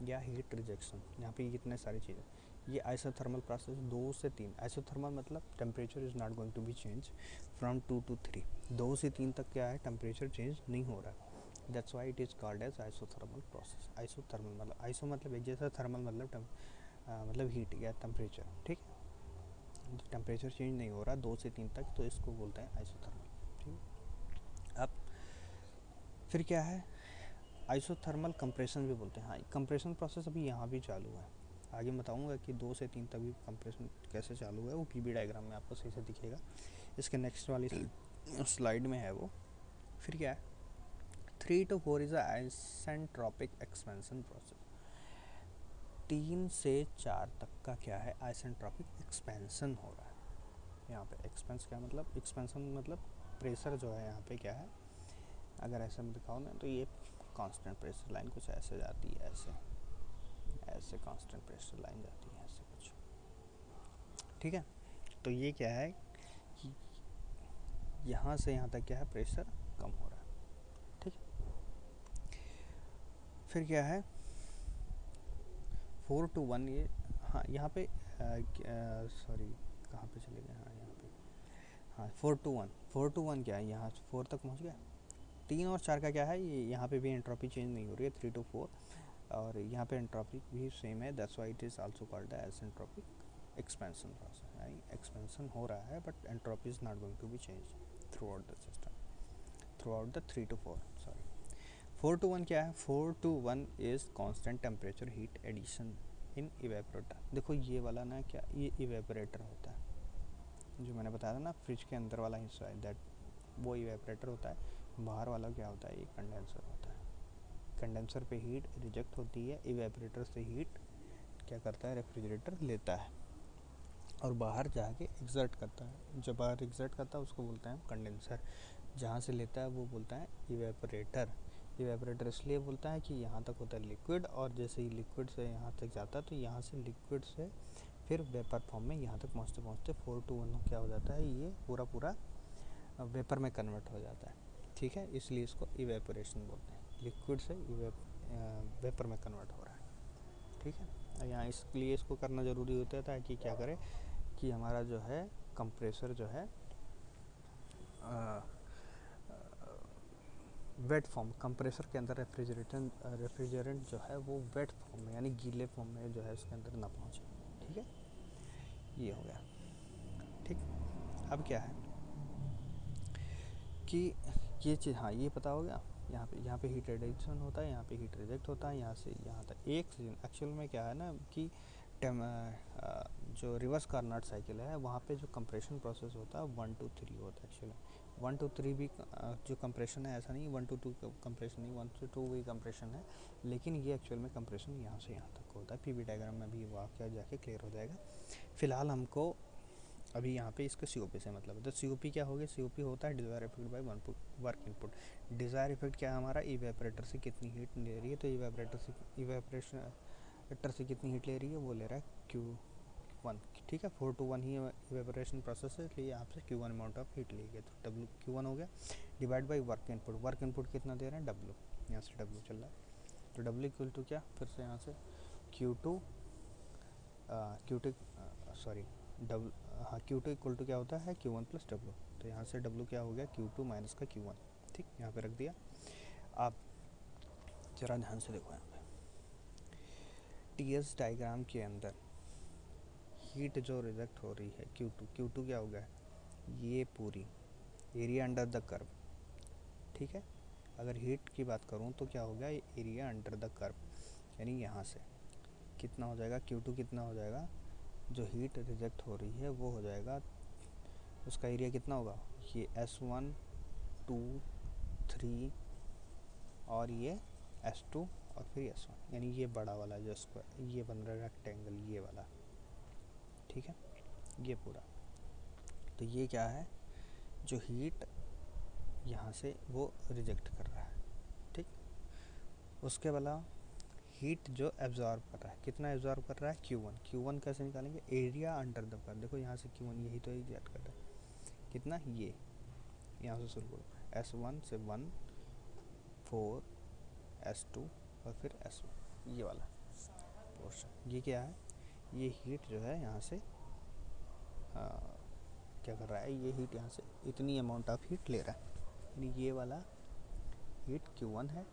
या हीट रिजेक्शन। यहाँ पे कितने सारी चीज़ें, ये आइसोथर्मल प्रोसेस 2 से 3, आइसोथर्मल मतलब temperature is not going to be change from 2 to 3, 2 से 3 तक क्या है टेम्परेचर चेंज नहीं हो रहा है, that's why it is called as isothermal process. Isothermal मतलब आइसो मतलब एक जैसा, थर्मल मतलब हीट या टेम्परेचर, ठीक है, टेम्परेचर चेंज नहीं हो रहा 2 से 3 तक, तो इसको बोलते हैं आइसोथर्मल। ठीक, अब फिर क्या है, आइसोथर्मल कंप्रेशन भी बोलते हैं। हाँ, कंप्रेशन प्रोसेस अभी यहाँ भी चालू है, आगे बताऊंगा कि 2 से 3 तक भी कंप्रेशन कैसे चालू है, वो पीवी डायग्राम में आपको सही से दिखेगा, इसके नेक्स्ट वाली स्लाइड में है वो। फिर क्या है, 3 to 4 is isentropic expansion process. 3 से 4 तक का क्या है, आइसेंट्रोपिक एक्सपेंशन हो रहा है। यहाँ पे एक्सपेंस क्या मतलब, एक्सपेंशन मतलब प्रेशर जो है यहाँ पे क्या है, अगर ऐसे में दिखाओ ना तो ये कांस्टेंट प्रेशर लाइन कुछ ऐसे जाती है, ऐसे कांस्टेंट प्रेशर लाइन जाती है ऐसे कुछ, ठीक है। तो ये क्या है कि यहाँ से यहाँ तक क्या है प्रेशर कम हो रहा है, ठीक। फिर क्या है 4 to 1, ये हाँ यहाँ पे सॉरी कहाँ पे चले गए, हाँ यहाँ पे, हाँ 4 to 1 क्या है, यहाँ 4 तक पहुँच गया। 3 और 4 का क्या है, ये यहाँ पे भी एंट्रोपी चेंज नहीं हो रही है 3 to 4, और यहाँ पे एंट्रोपी भी सेम है, that's why it is also called isentropic expansion process, यानी एक्सपेंशन हो रहा है but entropy is not going to be change throughout the system, throughout the 3 to 4, sorry. 4 to 1 क्या है, 4 to 1 is constant temperature heat addition in evaporator. देखो ये वाला ना क्या, ये इवेपोरेटर होता है, जो मैंने बताया था ना फ्रिज के अंदर वाला हिस्सा है, दैट वो इवेपोरेटर होता है। बाहर वाला क्या होता है, ये कंडेंसर होता है। कंडेंसर पे हीट रिजेक्ट होती है, इवेपोरेटर से हीट क्या करता है, रेफ्रिजरेटर लेता है और बाहर जाके एग्जर्ट करता है। जब बाहर एग्जर्ट करता है उसको बोलते हैं कंडेंसर, जहाँ से लेता है वो बोलता है इवेपोरेटर। इवेपोरेटर इसलिए बोलता है कि यहाँ तक होता है लिक्विड, और जैसे ही लिक्विड से यहाँ तक जाता है तो यहाँ से लिक्विड से फिर वेपर फॉर्म में यहाँ तक पहुँचते पहुँचते 4 to 1 क्या हो जाता है, ये पूरा पूरा वेपर में कन्वर्ट हो जाता है, ठीक है। इसलिए इसको इवेपोरेशन बोलते हैं, लिक्विड से वेपर में कन्वर्ट हो रहा है, ठीक है। यहाँ इसलिए इसको करना ज़रूरी होता है ताकि क्या करे कि हमारा जो है कंप्रेसर जो है वेट फॉर्म, कंप्रेसर के अंदर रेफ्रिजरेंट जो है वो वेट फॉर्म में यानी गीले फॉर्म में जो है इसके अंदर ना पहुँचे, ठीक है। ये हो गया, ठीक। अब क्या है कि ये चीज़, हाँ ये पता हो गया, यहाँ पे हीट रिडक्शन होता है, यहाँ पे हीट रिजेक्ट होता है, यहाँ से यहाँ तक। एक एक्चुअल में क्या है ना कि जो रिवर्स कार्नोट साइकिल है वहाँ पे जो कंप्रेशन प्रोसेस होता है 1 to 3 होता है एक्चुअली। 1 to 3 भी जो कंप्रेशन है, ऐसा नहीं 1 to 2 कंप्रेशन नहीं, 1 to 2 भी कंप्रेशन है, लेकिन ये एक्चुअल में कंप्रेशन यहाँ से यहाँ तक होता है। पीवी डायग्राम में भी वाक्य जाके क्लियर हो जाएगा। फिलहाल हमको अभी यहाँ पे इसका COP से मतलब है, तो COP क्या हो गया, COP होता है desire effect by work input. Desire effect क्या है हमारा, इवेपोरेटर से कितनी हीट ले रही है, तो इवेपोरेटर से कितनी हीट ले रही है, वो ले रहा है Q1, ठीक है। 4 to 1 ही इवेपोरेशन प्रोसेस है, इसलिए यहाँ से Q1 अमाउंट ऑफ हीट ली गई, तो W Q1 हो गया divide by work input. Work input कितना दे रहे हैं W, यहाँ से W चल रहा है, तो W इक्वल टू क्या, फिर से यहाँ से Q2 सॉरी डब्ल हाँ Q2 इक्वल टू क्या होता है Q1 प्लस W, तो यहाँ से W क्या हो गया Q2 माइनस का Q1, ठीक, यहाँ पे रख दिया। आप ज़रा ध्यान से देखो, यहाँ पे TS डायग्राम के अंदर हीट जो रिजेक्ट हो रही है Q2 क्या हो गया, ये पूरी एरिया अंडर द कर्व, ठीक है। अगर हीट की बात करूँ तो क्या हो गया, एरिया अंडर द कर्व, यानी यहाँ से कितना हो जाएगा Q2, कितना हो जाएगा, जो हीट रिजेक्ट हो रही है वो हो जाएगा, उसका एरिया कितना होगा, ये S1 2 3 और ये S2 और फिर S1, यानी ये बड़ा वाला जो स्क्वायर ये बन रहा है रेक्टेंगल ये वाला, ठीक है, ये पूरा। तो ये क्या है, जो हीट यहाँ से वो रिजेक्ट कर रहा है, ठीक। उसके वाला हीट जो एब्जॉर्ब कर रहा है, कितना एब्जॉर्ब कर रहा है Q1 कैसे निकालेंगे, एरिया अंडर द कर्व, देखो यहाँ से Q1 यही तो एग्जैक्ट कर रहा है, कितना, ये यहाँ से शुरू करो, S1 से 1 4 S2 और फिर S1, ये वाला पोर्शन। ये क्या है, ये हीट जो है यहाँ से क्या कर रहा है, ये हीट यहाँ से इतनी अमाउंट ऑफ हीट ले रहा है, यानी ये वाला हीट Q1 है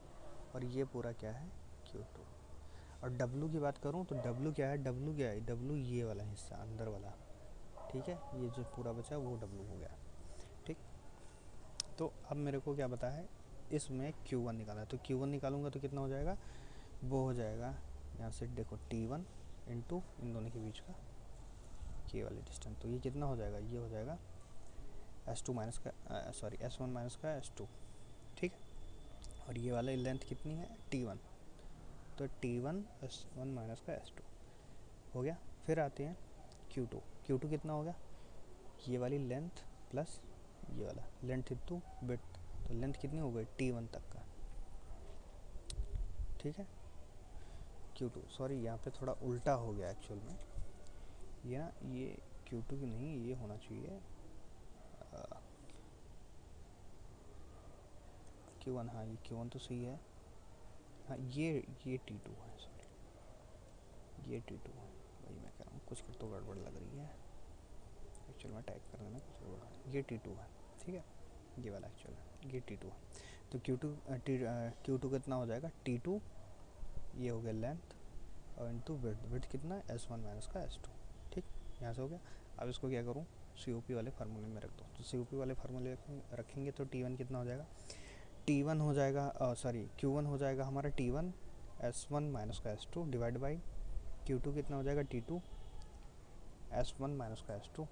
और ये पूरा क्या है Q2। और W की बात करूँ तो W क्या है, W ये वाला हिस्सा अंदर वाला, ठीक है, ये जो पूरा बचा वो W हो गया, ठीक। तो अब मेरे को क्या पता है, इसमें Q1 निकाला है, तो Q1 निकालूंगा तो कितना हो जाएगा, वो हो जाएगा यहाँ से देखो T1 इंटू इन दोनों के बीच का के वाले डिस्टेंस, तो ये कितना हो जाएगा, ये हो जाएगा S2 माइनस का सॉरी S1 माइनस का S2, ठीक। और ये वाला लेंथ कितनी है T1, तो T1 S1 माइनस का S2 हो गया। फिर आते हैं Q2 कितना हो गया, ये वाली लेंथ प्लस ये वाला लेंथ इंटू विड्थ, तो लेंथ कितनी हो गई T1 तक का, ठीक है। Q2 सॉरी यहाँ पे थोड़ा उल्टा हो गया एक्चुअल में, ये Q2 की नहीं, ये होना चाहिए Q1, हाँ ये Q1 तो सही है, हाँ ये T2 है, सॉरी ये T2 है, वही मैं कह रहा हूँ, कुछ तो गड़बड़ लग रही है एक्चुअल में, टाइप करने में कुछ गड़बड़, ये T2 है, ठीक है, ये वाला एक्चुअल है, ये T2 है। तो Q2 कितना हो जाएगा, T2 ये हो गया लेंथ और इंटू विड्थ कितना है S1 माइनस का S2, ठीक, यहाँ से हो गया। अब इसको क्या करूँ, COP वाले फार्मूले में रख दो, तो COP वाले फार्मूले रखेंगे तो T1 कितना हो जाएगा, T1 हो जाएगा सॉरी Q1 हो जाएगा हमारा T1 S1 माइनस का S2 डिवाइड बाई Q2 कितना हो जाएगा T2 S1 माइनस का S2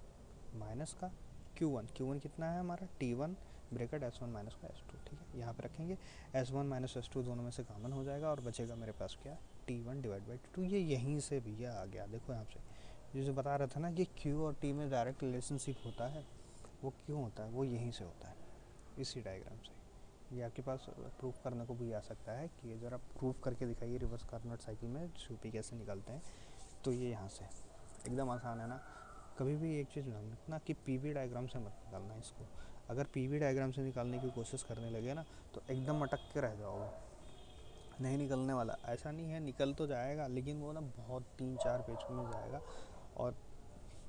माइनस का Q1 कितना है हमारा T1 ब्रैकेट S1 माइनस का S2, ठीक है, यहाँ पे रखेंगे S1 माइनस S2 दोनों में से कॉमन हो जाएगा और बचेगा मेरे पास क्या, T1 डिवाइड बाई T2। ये यहीं से भैया आ गया, देखो यहाँ से जो बता रहा था ना कि Q और T में डायरेक्ट रिलेशनशिप होता है, वो क्यों होता है, वो यहीं से होता है, इसी डायग्राम से। ये आपके पास प्रूफ करने को भी आ सकता है कि ज़रा प्रूफ करके दिखाइए रिवर्स कार्नोट साइकिल में COP कैसे निकालते हैं, तो ये यहाँ से एकदम आसान है ना। कभी भी एक चीज़ ध्यान रखना कि PV डायग्राम से मत निकालना इसको, अगर PV डायग्राम से निकालने की कोशिश करने लगे ना तो एकदम अटक के रह जाओगे, नहीं निकलने वाला। ऐसा नहीं है, निकल तो जाएगा लेकिन वो ना बहुत 3-4 पेज में जाएगा, और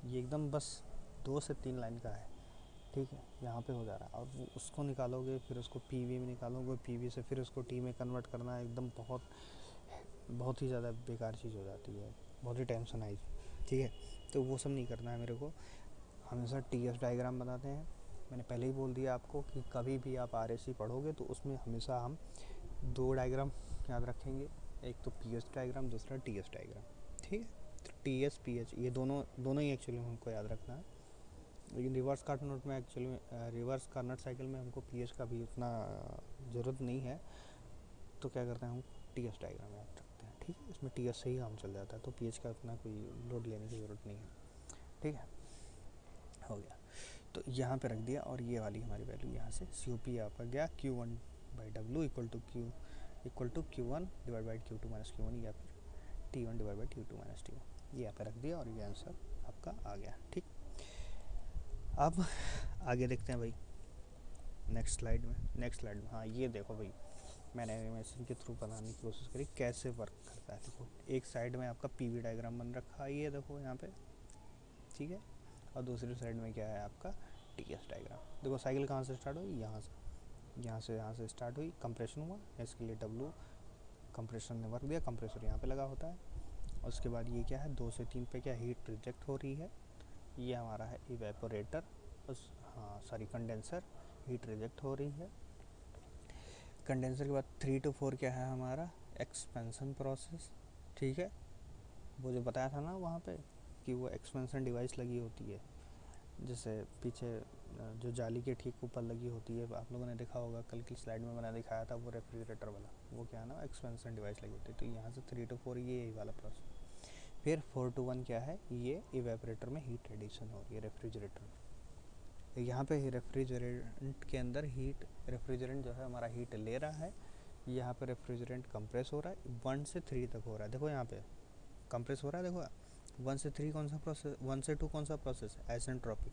ये एकदम बस 2 से 3 लाइन का है, ठीक है, यहाँ पे हो जा रहा है। और वो उसको निकालोगे फिर उसको PV में निकालोगे, PV से फिर उसको T में कन्वर्ट करना एकदम बहुत ही ज़्यादा बेकार चीज़ हो जाती है, बहुत ही टेंशन आई, ठीक है। तो वो सब नहीं करना है मेरे को, हमेशा TS डायग्राम बनाते हैं। मैंने पहले ही बोल दिया आपको कि कभी भी आप RSC पढ़ोगे तो उसमें हमेशा हम 2 डायग्राम याद रखेंगे, एक तो PS डायग्राम, दूसरा TS डायग्राम, ठीक है। तो TS PH ये दोनों ही एक्चुअली हमको याद रखना है, लेकिन रिवर्स कार्नोट में एक्चुअली रिवर्स कार्नोट साइकिल में हमको PH का भी उतना ज़रूरत नहीं है, तो क्या करते हैं हम TS डायग्राम याद रखते हैं, ठीक है। इसमें TS से ही काम चल जाता है, तो PH का उतना कोई लोड लेने की ज़रूरत नहीं है, ठीक है, हो गया। तो यहाँ पे रख दिया, और ये वाली हमारी वैल्यू यहाँ से COP यहाँ पर गया Q1 by W equal to Q1 divide by Q2 minus Q1 या फिर T1 divide by T2 minus T1, ये यहाँ पे रख दिया और ये आंसर आपका आ गया, ठीक। अब आगे देखते हैं भाई नेक्स्ट स्लाइड में, हाँ ये देखो भाई, मैंने एनिमेशन के थ्रू बनाने की कोशिश करी कैसे वर्क करता है। देखो एक साइड में आपका PV डायग्राम बन रखा है, ये देखो यहाँ पे, ठीक है, और दूसरी साइड में क्या है आपका TS डायग्राम। देखो साइकिल कहाँ से स्टार्ट हुई, यहाँ से स्टार्ट हुई, कंप्रेशन हुआ, इसके लिए W कंप्रेशन ने वर्क दिया, कंप्रेसर यहाँ पे लगा होता है, और उसके बाद ये क्या है 2 से 3 पे क्या हीट रिजेक्ट हो रही है, ये हमारा है इवेपोरेटर, हाँ सॉरी कंडेंसर, हीट रिजेक्ट हो रही है। कंडेंसर के बाद 3 to 4 क्या है हमारा एक्सपेंशन प्रोसेस, ठीक है, वो जो बताया था ना वहाँ पे कि वो एक्सपेंशन डिवाइस लगी होती है, जैसे पीछे जो जाली के ठीक ऊपर लगी होती है, आप लोगों ने देखा होगा कल की स्लाइड में मैंने दिखाया था वो रेफ्रिजरेटर वाला, वो क्या है ना एक्सपेंशन डिवाइस लगी होती है। तो यहाँ से 3 to 4 ये वाला प्रोसेस, फिर 4 to 1 क्या है, ये इवेपोरेटर में हीट एडिशन हो रही है रेफ्रिजरेटर में। यहाँ पे रेफ्रिजरेंट के अंदर रेफ्रिजरेंट जो है हमारा हीट ले रहा है, यहाँ पे रेफ्रिजरेंट कंप्रेस हो रहा है, 1 से 3 तक हो रहा है, देखो यहाँ पे कंप्रेस हो रहा है, देखो 1 से 3 कौन सा प्रोसेस, 1 से 2 कौन सा प्रोसेस, आइसेंट्रोपिक,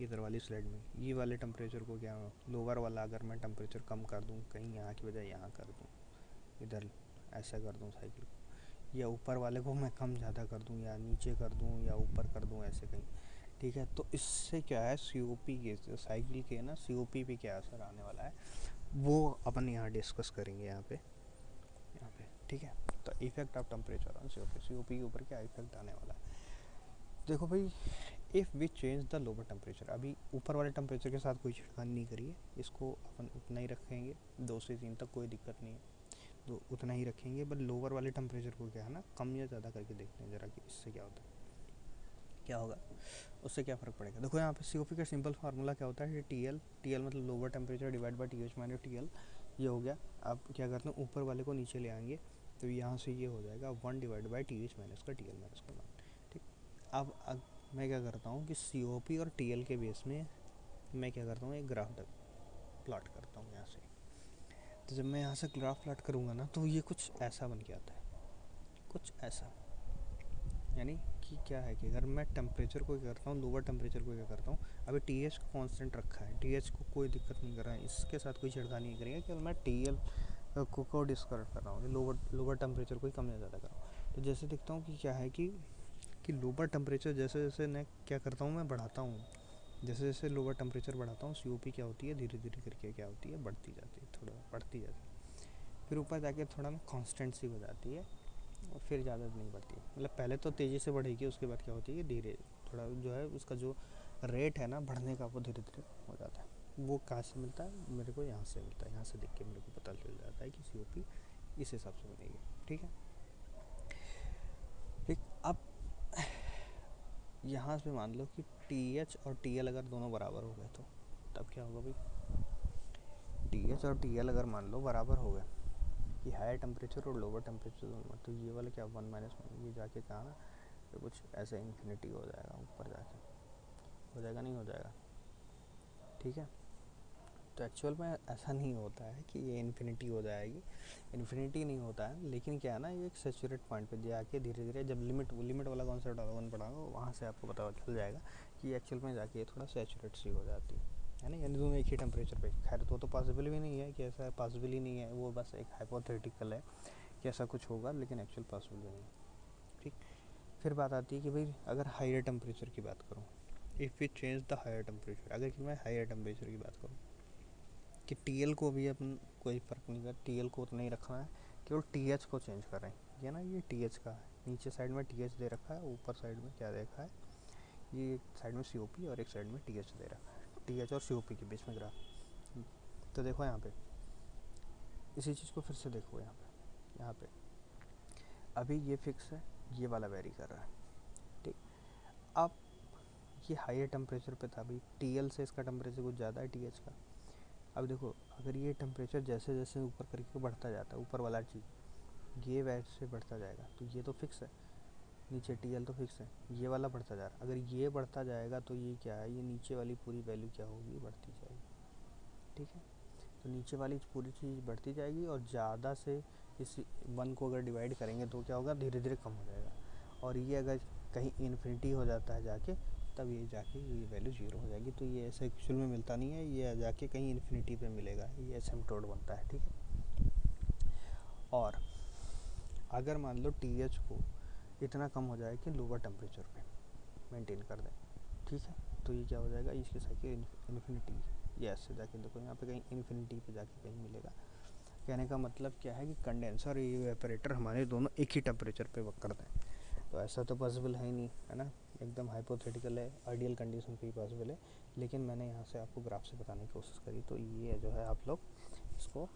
इधर वाली स्लाइड में ये वाले टेम्परेचर को क्या, लोअर वाला अगर मैं टेम्परेचर कम कर दूँ, कहीं यहाँ की बजाय यहाँ कर दूँ, इधर ऐसा कर दूँ साइकिल को, या ऊपर वाले को मैं कम ज़्यादा कर दूँ, या नीचे कर दूँ, या ऊपर कर दूँ, ऐसे कहीं, ठीक है। तो इससे क्या है, COP के साइकिल के ना COP पे क्या असर आने वाला है वो अपन यहाँ डिस्कस करेंगे यहाँ पे, ठीक है। तो effect of temperature on COP के ऊपर क्या इफेक्ट आने वाला है। देखो भाई, if we change the lower temperature, अभी ऊपर वाले टेम्परेचर के साथ कोई छिड़खानी नहीं करिए, इसको अपन उतना ही रखेंगे, 2 से 3 तक कोई दिक्कत नहीं है, तो उतना ही रखेंगे। बट लोअर वाले टेम्परेचर को क्या है ना, कम या ज़्यादा करके देखते हैं ज़रा कि इससे क्या होता है, क्या होगा, उससे क्या फ़र्क पड़ेगा। देखो यहाँ पे COP का सिंपल फार्मूला क्या होता है, TL मतलब lower temperature divide by TH minus TL, ये हो गया। अब क्या करते हैं, ऊपर वाले को नीचे ले आएंगे, तो यहाँ से ये हो जाएगा 1 डिवाइड बाई TH माइनस का TL माइनस का 1, ठीक। अब मैं क्या करता हूँ कि COP और TL के बेस में मैं क्या करता हूँ, एक ग्राफ प्लॉट करता हूँ यहाँ से। तो जब मैं यहाँ से ग्राफ प्लॉट करूँगा ना, तो ये कुछ ऐसा बन के आता है, कुछ ऐसा, यानी कि क्या है कि अगर मैं टेम्परेचर को क्या करता हूँ, लोअर टेम्परेचर को क्या करता हूँ, अभी TH को कांस्टेंट रखा है, TH को कोई दिक्कत नहीं कर रहा है, इसके साथ कोई छेड़खानी नहीं करेंगे, केवल मैं TL को डिस्कस कर रहा हूँ, लोअर टेम्परेचर को ही कम या ज़्यादा कर रहा हूँ। तो जैसे देखता हूँ कि क्या है कि लोअर टेम्परेचर जैसे जैसे मैं क्या करता हूँ, मैं बढ़ाता हूँ, जैसे जैसे लोअर टेम्परेचर बढ़ाता हूँ, COP क्या होती है, धीरे धीरे करके क्या होती है, बढ़ती जाती है, थोड़ा बढ़ती जाती है, फिर ऊपर जाके थोड़ा ना कांस्टेंट सी हो जाती है, और फिर ज़्यादा नहीं बढ़ती है। मतलब पहले तो तेज़ी से बढ़ेगी, उसके बाद क्या होती है, धीरे थोड़ा जो है उसका जो रेट है ना बढ़ने का, वो धीरे धीरे हो जाता है। वो कहाँ से मिलता है मेरे को, यहाँ से मिलता है, यहाँ से देख के मेरे को पता चल जाता है कि COP इस हिसाब से बनेगी, ठीक है। ठीक, अब यहाँ से मान लो कि TH और TL अगर दोनों बराबर हो गए, तो तब क्या होगा भाई, TH और TL अगर मान लो बराबर हो गए, कि हायर टेम्परेचर और लोअर टेम्परेचर दोनों, तो ये वाला क्या 1 माइनस 1, ये जाके कहाँ ना, तो कुछ ऐसे इन्फिनिटी हो जाएगा, ऊपर जाके हो जाएगा, नहीं हो जाएगा, ठीक है। तो एक्चुअल में ऐसा नहीं होता है कि ये इन्फिनिटी हो जाएगी, इन्फिनिटी नहीं होता है, लेकिन क्या है ना, ये एक सेचुरेट पॉइंट पे जाके धीरे धीरे जब लिमिट वाला कॉन्सेप्ट वन पढ़ाऊंगा, वहाँ से आपको पता चल जाएगा कि एक्चुअल में जाके थोड़ा सेचुरेट सी हो जाती है ना, यानी दोनों एक ही टेम्परेचर पे। खैर तो पॉसिबल भी नहीं है कि ऐसा पॉसिबल ही नहीं है, वो बस एक हाइपोथेटिकल है कि ऐसा कुछ होगा, लेकिन एक्चुअल पॉसिबल नहीं है, ठीक। फिर बात आती है कि भाई अगर हायर टेम्परेचर की बात करूँ, if we change the higher temperature, अगर कि मैं हायर टेम्परेचर की बात करूँ, कि TL को भी अपन कोई फ़र्क नहीं कर, TL को उतना ही रखना है, केवल TH को चेंज कर रहे हैं, ये ना ये TH का है, नीचे साइड में TH दे रखा है, ऊपर साइड में क्या देखा है, ये एक साइड में COP और एक साइड में TH दे रखा है, TH और COP के बीच में ग्राफ। तो देखो यहाँ पे इसी चीज़ को फिर से देखो, यहाँ पे अभी ये फिक्स है, ये वाला वेरी कर रहा है, ठीक। अब ये हायर टेम्परेचर पे था, अभी TL से इसका टेम्परेचर कुछ ज़्यादा है TH का। अब देखो अगर ये टेम्परेचर जैसे जैसे ऊपर करके बढ़ता जाता है, ऊपर वाला चीज़ ये वैसे बढ़ता जाएगा, तो ये तो फिक्स है, नीचे TL तो फिक्स है, ये वाला बढ़ता जा रहा है, अगर ये बढ़ता जाएगा तो ये क्या है, ये नीचे वाली पूरी वैल्यू क्या होगी, बढ़ती जाएगी, ठीक है। तो नीचे वाली पूरी चीज़ बढ़ती जाएगी, और ज़्यादा से इस 1 को अगर डिवाइड करेंगे तो क्या होगा, धीरे धीरे कम हो जाएगा, और ये अगर कहीं इन्फिनिटी हो जाता है जाके, तब ये जाके ये वैल्यू 0 हो जाएगी। तो ये ऐसे एक्चुअल में मिलता नहीं है, ये जाके कहीं इन्फिनिटी पे मिलेगा, ये एसिम्पटोट बनता है, ठीक है। और अगर मान लो TH को इतना कम हो जाए कि लोअर टेम्परेचर पे मेंटेन कर दें, ठीक है, तो ये क्या हो जाएगा, इसके साइकिल इन्फिनिटी, ये ऐसे जाके देखो यहाँ पे कहीं इन्फिनिटी पे जाके कहीं मिलेगा। कहने का मतलब क्या है कि कंडेंसर और इवेपोरेटर हमारे दोनों एक ही टेम्परेचर पे वर्क करते हैं, तो ऐसा तो पॉसिबल है ही नहीं, है ना, एकदम हाइपोथेटिकल है, आइडियल कंडीशन पे ही पॉसिबल है। लेकिन मैंने यहाँ से आपको ग्राफ से बताने की कोशिश करी, तो ये जो है आप लोग इसको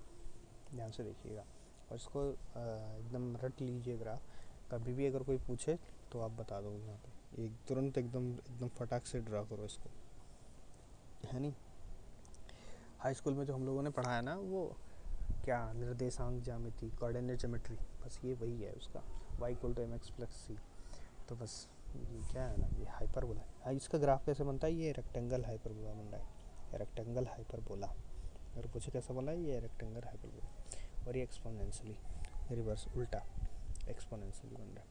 ध्यान से देखिएगा, और इसको एकदम रट लीजिए ग्राफ, कभी भी अगर कोई पूछे तो आप बता दो, यहाँ पे एक तुरंत एकदम एकदम फटाक से ड्रा करो इसको, है नहीं। हाई स्कूल में जो हम लोगों ने पढ़ा है ना, वो क्या निर्देशांक ज्यामिति, कोऑर्डिनेट ज्योमेट्री, बस ये वही है उसका, y=mx+c। तो बस ये क्या है ना, ये हाइपरबोला है, इसका ग्राफ कैसे बनता है, ये रेक्टेंगल हाइपरबोला बन रहा है, रेक्टेंगल हाइपरबोला, अगर पूछे कैसा बना है, ये रेक्टेंगल हाइपरबोला, और ये एक्सपोनेंशियली रिवर्स उल्टा एक्सपोनेंशियली बन रहा है।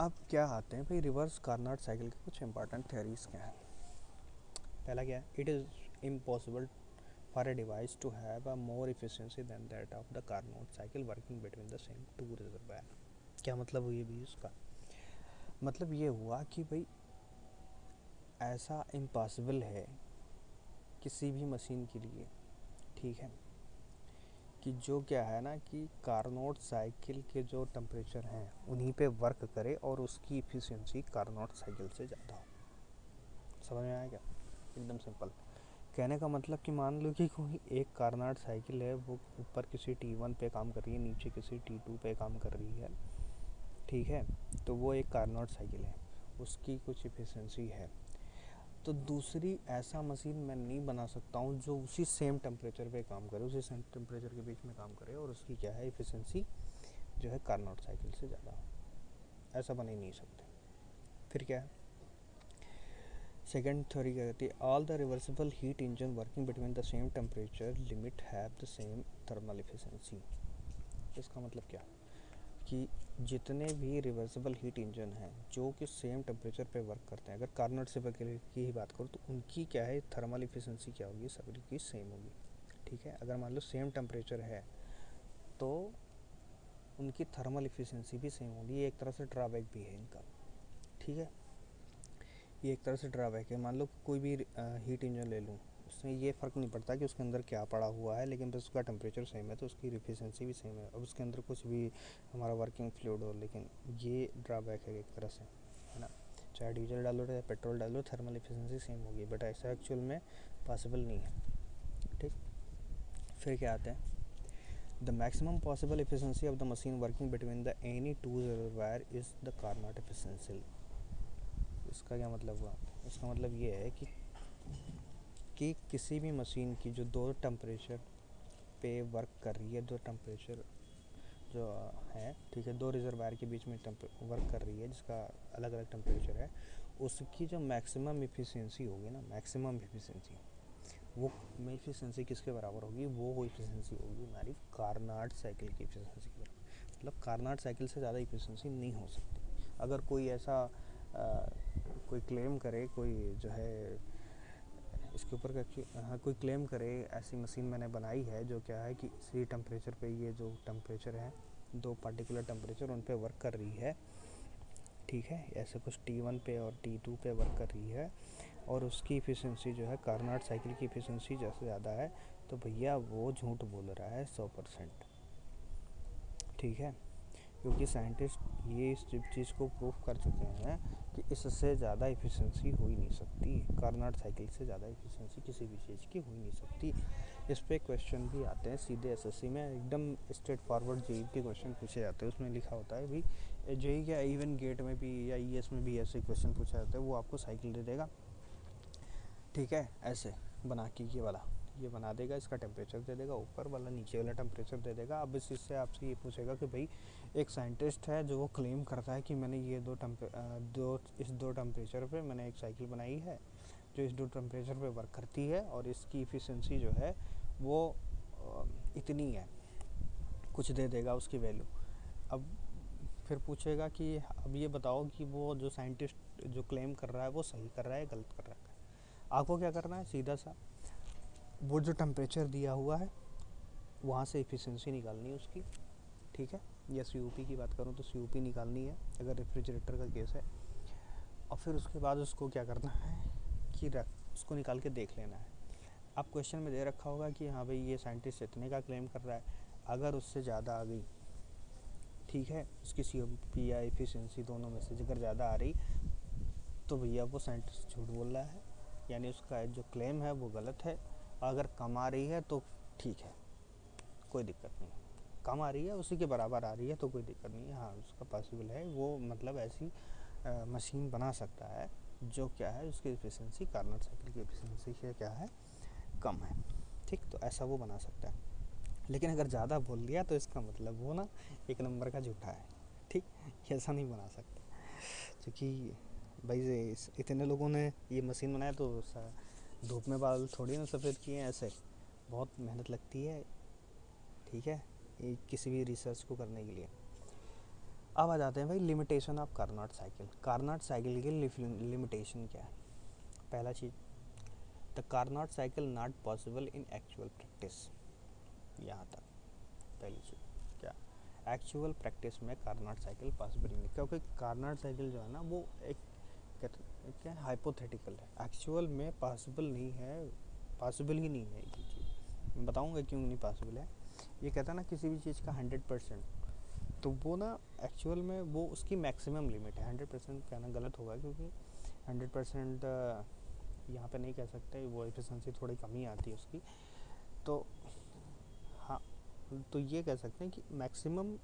अब क्या आते हैं भाई रिवर्स कार्नोट साइकिल के कुछ इंपॉर्टेंट थ्योरीज क्या हैं। पहला क्या है, it is impossible for a device to have a more efficiency than that of the Carnot cycle working between the same two reservoir. क्या मतलब हुई भी इसका, मतलब ये हुआ कि भाई ऐसा इम्पॉसिबल है किसी भी मशीन के लिए, ठीक है, कि जो क्या है ना कि कार्नोट साइकिल के जो टेम्परेचर हैं उन्हीं पे वर्क करे और उसकी इफ़िशियंसी कार्नोट साइकिल से ज़्यादा हो। समझ में आया क्या? एकदम सिंपल। कहने का मतलब कि मान लो कि कोई एक कार्नोट साइकिल है, वो ऊपर किसी T1 पे काम कर रही है, नीचे किसी T2 पे काम कर रही है, ठीक है, तो वो एक कार्नोट साइकिल है, उसकी कुछ इफ़िशियंसी है। तो दूसरी ऐसा मशीन मैं नहीं बना सकता हूँ जो उसी सेम टेम्परेचर पे काम करे, उसी सेम टेम्परेचर के बीच में काम करे और उसकी क्या है इफ़िशियंसी जो है कार्नोट साइकिल से ज़्यादा हो। ऐसा बना ही नहीं सकते। फिर क्या है, सेकेंड थ्योरी क्या कहती है, all the reversible heat engine working between the same temperature limit have the same thermal efficiency. इसका मतलब क्या कि जितने भी रिवर्सिबल हीट इंजन हैं जो कि सेम टेम्परेचर पे वर्क करते हैं, अगर कार्नोट साइकिल की ही बात करूँ तो उनकी क्या है थर्मल इफिशिएंसी क्या होगी, सभी की सेम होगी, ठीक है। अगर मान लो सेम टेम्परेचर है तो उनकी थर्मल इफिशिएंसी भी सेम होगी। ये एक तरह से ड्रॉबैक भी है इनका, ठीक है, ये एक तरह से ड्रॉबैक है। मान लो कोई भी हीट इंजन ले लूँ, उसमें ये फ़र्क नहीं पड़ता कि उसके अंदर क्या पड़ा हुआ है, लेकिन बस उसका टेम्परेचर सेम है तो उसकी इफिशिएंसी भी सेम है। अब उसके अंदर कुछ भी हमारा वर्किंग फ्लूइड हो, लेकिन ये ड्रॉबैक है एक तरह से, है ना। चाहे डीजल डालो चाहे पेट्रोल डालो, थर्मल इफिशिएंसी सेम होगी, बट ऐसा एक्चुअल में पॉसिबल नहीं है, ठीक। फिर क्या आते हैं, the maximum possible efficiency of the machine working between the any two reservoir is the Carnot efficiency. इसका क्या मतलब हुआ, इसका मतलब ये है कि किसी भी मशीन की जो दो टेम्परेचर पे वर्क कर रही है, दो टेम्परेचर जो है, ठीक है, दो रिजर्वायर के बीच में वर्क कर रही है जिसका अलग अलग टेम्परेचर है, उसकी जो मैक्सिमम इफिशिएंसी होगी ना, मैक्सिमम इफिशिएंसी, वो इफिशिएंसी किसके बराबर होगी, वो इफिशिएंसी होगी हमारी कार्नोट साइकिल की इफिशिएंसी के बराबर। मतलब कार्नोट साइकिल से ज़्यादा इफिशिएंसी नहीं हो सकती। अगर कोई ऐसा कोई क्लेम करे, कोई जो है इसके ऊपर का हाँ कोई क्लेम करे ऐसी मशीन मैंने बनाई है जो क्या है कि इसी टेम्परेचर पे, ये जो टेम्परेचर है दो पार्टिकुलर टेम्परेचर उन पे वर्क कर रही है, ठीक है, ऐसे कुछ T1 पे और T2 पे वर्क कर रही है और उसकी इफिशिएंसी जो है कार्नोट साइकिल की इफिशिएंसी जैसे ज़्यादा है, तो भैया वो झूठ बोल रहा है 100%, ठीक है, क्योंकि साइंटिस्ट ये इस चीज़ को प्रूव कर चुके हैं कि इससे ज़्यादा इफिशिएंसी हो ही नहीं सकती, कार्नोट साइकिल से ज़्यादा इफिशिएंसी किसी भी चीज़ की हो ही नहीं सकती। इस पे क्वेश्चन भी आते हैं सीधे एसएससी में, एकदम स्ट्रेट फॉरवर्ड जेई के क्वेश्चन पूछे जाते हैं। उसमें लिखा होता है भाई जेई क्या इवन गेट में भी या ईएस में भी ऐसे क्वेश्चन पूछा जाता है, वो आपको साइकिल दे देगा, ठीक है, ऐसे बना के ये बना देगा, इसका टेम्परेचर दे देगा, ऊपर वाला नीचे वाला टेम्परेचर दे देगा। अब इस इससे आपसे ये पूछेगा कि भाई एक साइंटिस्ट है जो वो क्लेम करता है कि मैंने ये दो टेम्परेचर पे मैंने एक साइकिल बनाई है जो इस दो टेम्परेचर पे वर्क करती है और इसकी इफ़िशिएंसी जो है वो इतनी है, कुछ दे देगा उसकी वैल्यू। अब फिर पूछेगा कि अब ये बताओ कि वो जो साइंटिस्ट जो क्लेम कर रहा है वो सही कर रहा है गलत कर रहा है। आपको क्या करना है, सीधा सा वो जो टेम्परेचर दिया हुआ है वहाँ से इफ़िशिएंसी निकालनी है उसकी, ठीक है, या COP की बात करूँ तो COP निकालनी है अगर रेफ्रिजरेटर का केस है, और फिर उसके बाद उसको क्या करना है कि उसको निकाल के देख लेना है। अब क्वेश्चन में दे रखा होगा कि हाँ भाई ये साइंटिस्ट इतने का क्लेम कर रहा है, अगर उससे ज़्यादा आ गई, ठीक है, उसकी COP या इफ़िशिएंसी दोनों में से अगर ज़्यादा आ रही तो भैया वो साइंटिस्ट झूठ बोल रहा है, यानी उसका जो क्लेम है वो गलत है। अगर कम आ रही है तो ठीक है, कोई दिक्कत नहीं, कम आ रही है उसी के बराबर आ रही है तो कोई दिक्कत नहीं है, हाँ उसका पॉसिबल है, वो मतलब ऐसी मशीन बना सकता है जो क्या है उसकी एफिशिएंसी कार्नोट साइकिल की एफिशिएंसी से क्या है कम है, ठीक, तो ऐसा वो बना सकता है। लेकिन अगर ज़्यादा बोल दिया तो इसका मतलब वो ना एक नंबर का झूठा है, ठीक, ऐसा नहीं बना सकता, क्योंकि भाई इतने लोगों ने ये मशीन बनाया तो धूप में बाल थोड़ी ना सफ़ेद किए हैं, ऐसे बहुत मेहनत लगती है, ठीक है, ये किसी भी रिसर्च को करने के लिए। अब आ जाते हैं भाई limitation of Carnot cycle. Carnot cycle की लिमिटेशन क्या है? पहला चीज़, the Carnot cycle not possible in actual practice. यहाँ तक पहली चीज़ क्या, एक्चुअल प्रैक्टिस में कार्नोट साइकिल पॉसिबल नहीं, क्योंकि कार्नोट साइकिल जो है ना वो एक क्या हाइपोथेटिकल है, एक्चुअल में पॉसिबल नहीं है, पॉसिबल ही नहीं है ये चीज़। मैं बताऊँगा क्यों नहीं पॉसिबल है। ये कहता है ना किसी भी चीज़ का 100%, तो वो ना एक्चुअल में वो उसकी मैक्सिमम लिमिट है। 100% कहना गलत होगा, क्योंकि 100% यहाँ पे नहीं कह सकते, वो एफिशिएंसी थोड़ी कमी आती है उसकी। तो हाँ, तो ये कह सकते हैं कि मैक्सिमम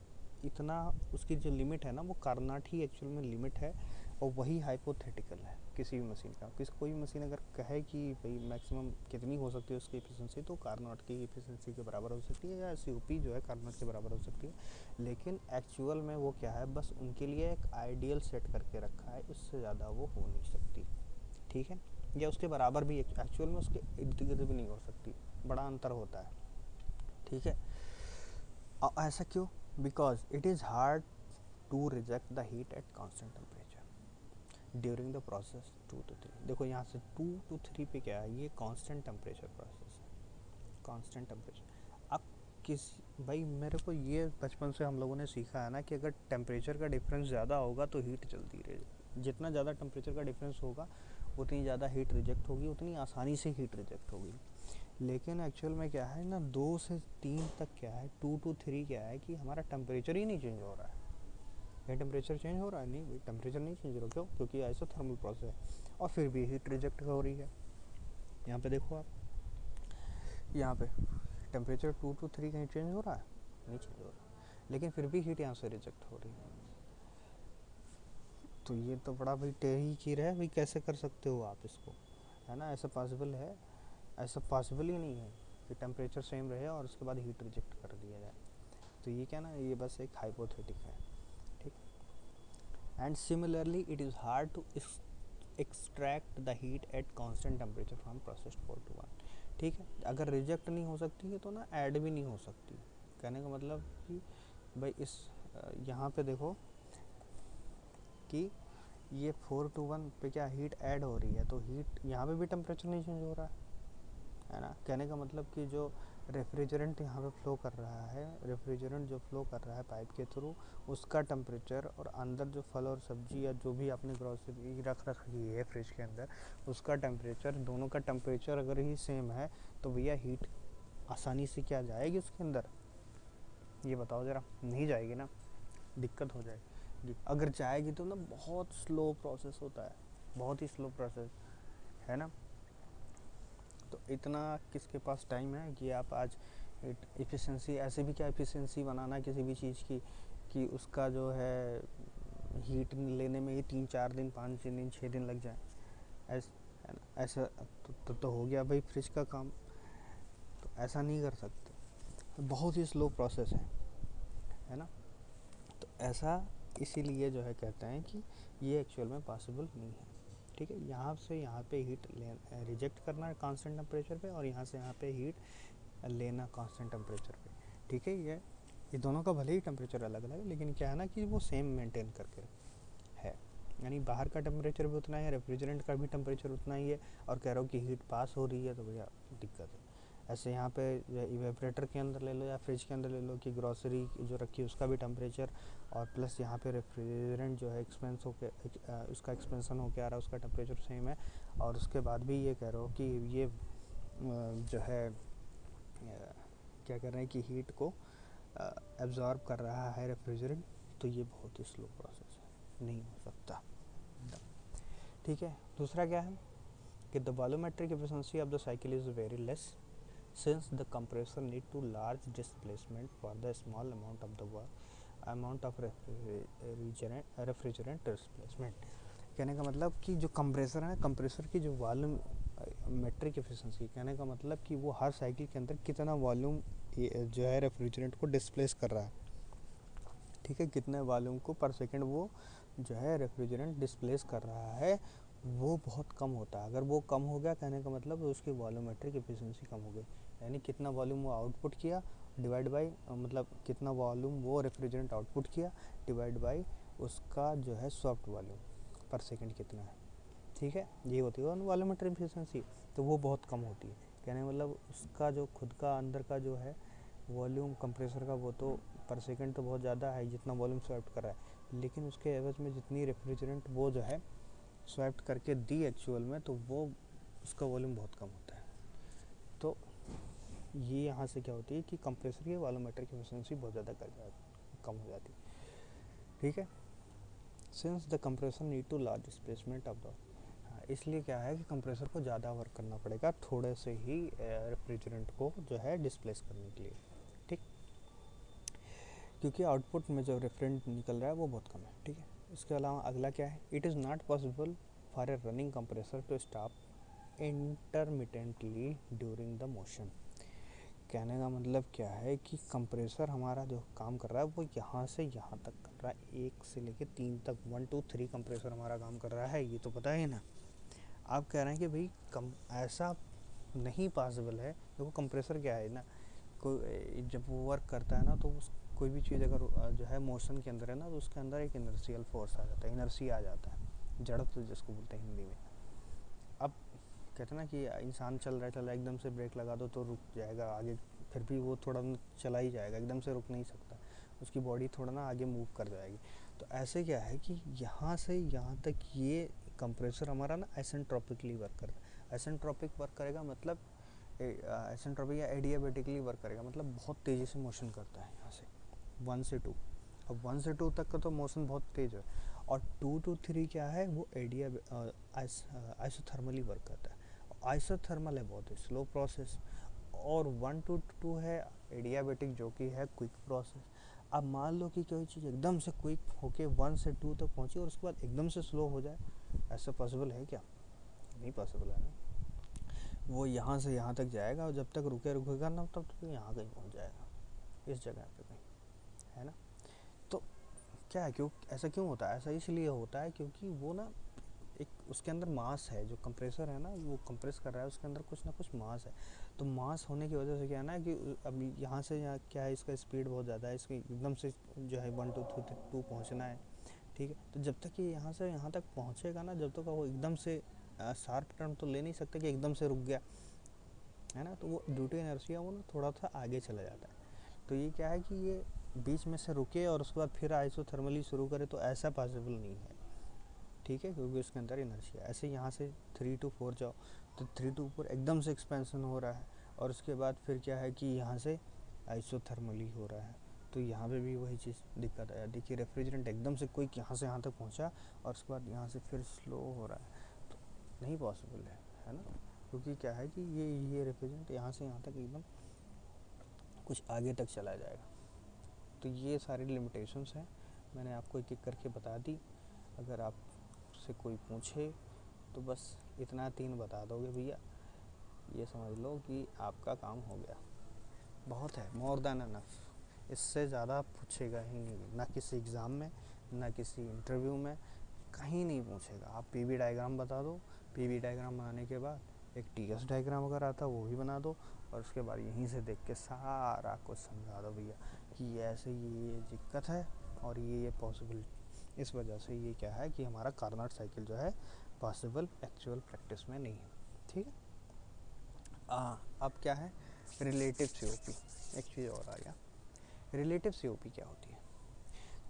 इतना उसकी जो लिमिट है ना वो कार्नोट ही एक्चुअल में लिमिट है, और वही हाइपोथेटिकल है किसी भी मशीन का। कोई मशीन अगर कहे कि भाई मैक्सिमम कितनी हो सकती है उसकी एफिशिएंसी, तो कार्नोट की एफिशिएंसी के बराबर हो सकती है, या सीओपी जो है कार्नोट के बराबर हो सकती है। लेकिन एक्चुअल में वो क्या है, बस उनके लिए एक आइडियल सेट करके रखा है, उससे ज़्यादा वो हो नहीं सकती, ठीक है, या उसके बराबर भी एक्चुअल में उसके इर्द गिर्द भी नहीं हो सकती, बड़ा अंतर होता है, ठीक है। ऐसा क्यों? Because it is hard to reject the heat at constant temperature during the process 2 to 3। देखो यहाँ से 2 to 3 पे क्या है, ये कांस्टेंट टेम्परेचर प्रोसेस है, कांस्टेंट टेम्परेचर। अब किस भाई मेरे को ये बचपन से हम लोगों ने सीखा है ना कि अगर टेम्परेचर का डिफरेंस ज़्यादा होगा तो हीट जल्दी रहेगी, जितना ज़्यादा टेम्परेचर का डिफरेंस होगा उतनी ज़्यादा हीट रिजेक्ट होगी, उतनी आसानी से हीट रिजेक्ट होगी। लेकिन एक्चुअल में क्या है ना, 2 से 3 तक क्या है, 2 to 3 क्या है कि हमारा टेम्परेचर ही नहीं चेंज हो रहा है। ये टेम्परेचर चेंज हो रहा है? नहीं, टेम्परेचर नहीं चेंज हो रहा। क्यों? क्योंकि आइसोथर्मल प्रोसेस है, और फिर भी हीट रिजेक्ट हो रही है। यहाँ पे देखो आप, यहाँ पे टेम्परेचर 2 to 3 कहीं चेंज हो रहा है? नहीं चेंज हो रहा, लेकिन फिर भी हीट यहाँ से रिजेक्ट हो रही है। तो ये तो बड़ा भाई टेढ़ी खीर है भाई, कैसे कर सकते हो आप इसको, है ना? ऐसा पॉसिबल है? ऐसा पॉसिबल ही नहीं है कि टेम्परेचर सेम रहे और उसके बाद हीट रिजेक्ट कर दिया जाए। तो ये क्या ना, ये बस एक हाइपोथेटिक है, ठीक। And similarly it is hard to extract the heat at constant temperature from processed 4 to 1, ठीक है। अगर रिजेक्ट नहीं हो सकती है तो ना ऐड भी नहीं हो सकती। कहने का मतलब कि भाई इस यहाँ पे देखो कि ये 4 to 1 पे क्या हीट ऐड हो रही है, तो हीट यहाँ पे भी टेम्परेचर नहीं चेंज हो रहा है ना। कहने का मतलब कि जो रेफ्रिजरेंट यहाँ पे फ्लो कर रहा है, रेफ्रिजरेंट जो फ्लो कर रहा है पाइप के थ्रू, उसका टेम्परेचर, और अंदर जो फल और सब्जी या जो भी आपने ग्रोसरी रख रखी है फ्रिज के अंदर, उसका टेम्परेचर, दोनों का टेम्परेचर अगर ही सेम है तो भैया हीट आसानी से क्या जाएगी उसके अंदर? ये बताओ ज़रा। नहीं जाएगी ना, दिक्कत हो जाएगी। अगर जाएगी तो ना बहुत स्लो प्रोसेस होता है, बहुत ही स्लो प्रोसेस, है ना। तो इतना किसके पास टाइम है कि आप आज एफिशिएंसी, ऐसे भी क्या एफिशिएंसी बनाना किसी भी चीज़ की कि उसका जो है हीट लेने में ही 3-4 दिन, 5 दिन, 6 दिन लग जाए, है ना। ऐसा तो हो गया भाई फ्रिज का काम। तो ऐसा नहीं कर सकते, बहुत ही स्लो प्रोसेस है ना। तो ऐसा इसीलिए जो है कहते हैं कि ये एक्चुअल में पॉसिबल नहीं है, ठीक है। यहाँ से यहाँ पे हीट रिजेक्ट करना है कांस्टेंट टेम्परेचर पे, और यहाँ से यहाँ पे हीट लेना कांस्टेंट टेम्परेचर पे, ठीक है। ये दोनों का भले ही टेम्परेचर अलग अलग है, लेकिन क्या है ना कि वो सेम मेंटेन करके है। यानी बाहर का टेम्परेचर भी उतना ही है, रेफ्रिजरेंट का भी टेम्परेचर उतना ही है, और कह रहा हूँ कि हीट पास हो रही है, तो भैया दिक्कत है। ऐसे यहाँ पे इवेपरेटर के अंदर ले लो या फ्रिज के अंदर ले लो कि ग्रॉसरी जो रखी है उसका भी टेम्परेचर, और प्लस यहाँ पे रेफ्रिजरेंट जो है एक्सपेंस हो के उसका एक्सपेंसन हो के आ रहा है, उसका टेम्परेचर सेम है, और उसके बाद भी ये कह रहे हो कि ये जो है क्या कर रहे हैं कि हीट को एब्जॉर्ब कर रहा है रेफ्रिजरेंट। तो ये बहुत ही स्लो प्रोसेस है, नहीं हो सकता, ठीक है। दूसरा क्या है कि the volumetric efficiency of the cycle is very less since the compressor need to large displacement for the small amount of the work amount of refrigerant displacement। कहने का मतलब कि जो कंप्रेसर है, कंप्रेसर की जो वॉल्यूम मेट्रिक एफिशिएंसी, कहने का मतलब कि वो हर साइकिल के अंदर कितना वॉल्यूम जो है रेफ्रिजरेंट को डिस्प्लेस कर रहा है, ठीक है, कितने वॉल्यूम को पर सेकंड वो जो है रेफ्रिजरेंट डिस्प्लेस कर रहा है, वो बहुत कम होता है। अगर वो कम हो गया, कहने का मतलब उसकी वॉल्यूमेट्रिक एफिशिएंसी कम हो गई, यानी कितना वॉल्यूम वो आउटपुट किया डिवाइड बाई मतलब कितना वॉल्यूम वो रेफ्रिजरेंट आउटपुट किया, डिवाइड बाई उसका जो है सॉफ्ट वॉल्यूम पर सेकंड कितना है, ठीक है। ये होती है वॉल्यूमेट्रिक एफिशिएंसी, तो वो बहुत कम होती है। कहने का मतलब उसका जो खुद का अंदर का जो है वॉल्यूम कंप्रेसर का, वो तो पर सेकंड तो बहुत ज़्यादा है जितना वॉल्यूम स्वैप्ट कर रहा है, लेकिन उसके एवज में जितनी रेफ्रिजरेंट वो जो है स्वैप्ट करके दी एक्चुअल में, तो वो उसका वॉल्यूम बहुत कम होता है। तो ये यहाँ से क्या होती है कि कंप्रेसर की वॉल्यूमेट्रिक एफिशिएंसी बहुत ज़्यादा कम हो जाती है, ठीक है। Since the compressor need to large displacement of the, इसलिए क्या है कि कंप्रेसर को ज़्यादा वर्क करना पड़ेगा थोड़े से ही रेफ्रिजरेंट को जो है डिस्प्लेस करने के लिए, ठीक, क्योंकि आउटपुट में जो रेफ्रिजरेंट निकल रहा है वो बहुत कम है, ठीक है। इसके अलावा अगला क्या है, it is not possible for a running compressor to stop intermittently during the motion. कहने का मतलब क्या है कि कंप्रेसर हमारा जो काम कर रहा है वो यहाँ से यहाँ तक कर रहा है, 1 से लेके 3 तक, 1 2 3 कंप्रेसर हमारा काम कर रहा है, ये तो पता है ना। आप कह रहे हैं कि भाई कम ऐसा नहीं पॉसिबल है, देखो कंप्रेसर क्या है ना, कोई जब वो वर्क करता है ना तो कोई भी चीज़ अगर जो है मोशन के अंदर है ना, तो उसके अंदर एक इनर्शियल फोर्स आ जाता है, इनर्सी आ जाता है, जड़त्व जिसको बोलते हैं हिंदी में। अब कहते हैं ना कि इंसान चल रहा है एकदम से ब्रेक लगा दो तो रुक जाएगा आगे, फिर भी वो थोड़ा चला ही जाएगा, एकदम से रुक नहीं सकता, उसकी बॉडी थोड़ा ना आगे मूव कर जाएगी। तो ऐसे क्या है कि यहाँ से यहाँ तक ये कंप्रेसर हमारा ना एसेंट्रोपिकली वर्क कर रहा है। एसेंट्रोपिक वर्क करेगा मतलब एसेंट्रोपिक या एडियाबेटिकली वर्क करेगा, मतलब बहुत तेज़ी से मोशन करता है यहाँ से 1 से 2। अब 1 से 2 तक का तो मोशन बहुत तेज़ है, और 2 to 3 क्या है वो आइसोथर्मली वर्क करता है। आइसोथर्मल है बहुत ही स्लो प्रोसेस, और 1 to 2 है एडियाबेटिक जो कि है क्विक प्रोसेस। अब मान लो कि कोई चीज़ एकदम से क्विक होके 1 से 2 तक पहुंची और उसके बाद एकदम से स्लो हो जाए, ऐसा पॉसिबल है क्या? नहीं पॉसिबल है ना। वो यहाँ से यहाँ तक जाएगा और जब तक रुकेगा ना तब तक यहाँ कहीं पहुँच जाएगा, इस जगह पे कहीं, है ना। तो क्या है, क्यों ऐसा क्यों होता है? ऐसा इसलिए होता है क्योंकि वो ना एक उसके अंदर मास है, जो कंप्रेसर है ना वो कंप्रेस कर रहा है, उसके अंदर कुछ ना कुछ मास है। तो मास होने की वजह से क्या है ना कि अब यहाँ से यहाँ क्या है, इसका स्पीड बहुत ज़्यादा है, इसके एकदम से जो है 1 2 2 पहुँचना है, ठीक है। तो जब तक ये यहाँ से यहाँ तक पहुँचेगा ना, जब तक वो एकदम से शार्प टर्न तो ले नहीं सकते कि एकदम से रुक गया, है ना। तो वो ड्यू टू इनर्शिया वो ना थोड़ा सा आगे चला जाता है। तो ये क्या है कि ये बीच में से रुके और उसके बाद फिर आइसोथर्मली शुरू करे, तो ऐसा पॉसिबल नहीं है, ठीक है, क्योंकि उसके अंदर इनर्शिया। ऐसे यहाँ से 3 to 4 जाओ तो 3 to 4 एकदम से एक्सपेंशन हो रहा है, और उसके बाद फिर क्या है कि यहाँ से आइसोथर्मली हो रहा है, तो यहाँ पे भी वही चीज़ दिक्कत आया। देखिए रेफ्रिजरेंट एकदम से कोई यहाँ से यहाँ तक पहुँचा और उसके बाद यहाँ से फिर स्लो हो रहा है, तो नहीं पॉसिबल है ना। क्योंकि क्या है कि ये रेफ्रिजरेंट यहाँ से यहाँ तक एकदम कुछ आगे तक चला जाएगा। तो ये सारी लिमिटेशंस हैं, मैंने आपको एक एक करके बता दी। अगर आपसे कोई पूछे तो बस इतना 3 बता दोगे भैया, ये समझ लो कि आपका काम हो गया, बहुत है, मोर देन एनफ। इससे ज़्यादा पूछेगा ही नहीं, ना किसी एग्ज़ाम में, ना किसी इंटरव्यू में, कहीं नहीं पूछेगा। आप पीवी डायग्राम बता दो, पीवी डायग्राम बनाने के बाद एक टीएस डायग्राम अगर आता वो भी बना दो, और उसके बाद यहीं से देख के सारा कुछ समझा दो भैया कि ऐसे ये दिक्कत है और ये पॉसिबल, इस वजह से ये क्या है कि हमारा कार्नोट साइकिल जो है पॉसिबल एक्चुअल प्रैक्टिस में नहीं है, ठीक है। अब क्या है रिलेटिव सीओपी, एक चीज़ और आ गया। रिलेटिव सीओपी क्या होती है?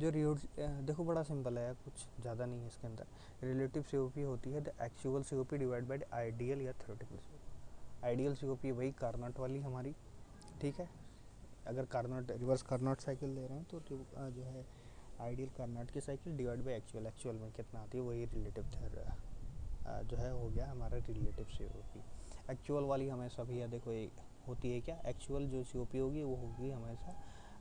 जो देखो बड़ा सिंपल है, कुछ ज़्यादा नहीं है इसके अंदर। रिलेटिव सीओपी होती है the actual COP divide by ideal या थ्योरेटिकल सीओपी। आइडियल सीओपी वही कार्नोट वाली हमारी, ठीक है। अगर कार्नोट रिवर्स कार्नोट साइकिल ले रहे हैं तो जो है आइडियल कार्नोट की साइकिल डिवाइड बाय एक्चुअल में कितना आती है वही रिलेटिव जो है हो गया हमारा रिलेटिव सीओपी। एक्चुअल वाली हमेशा भैया देखो एक होती है क्या, एक्चुअल जो सीओपी होगी वो होगी हमेशा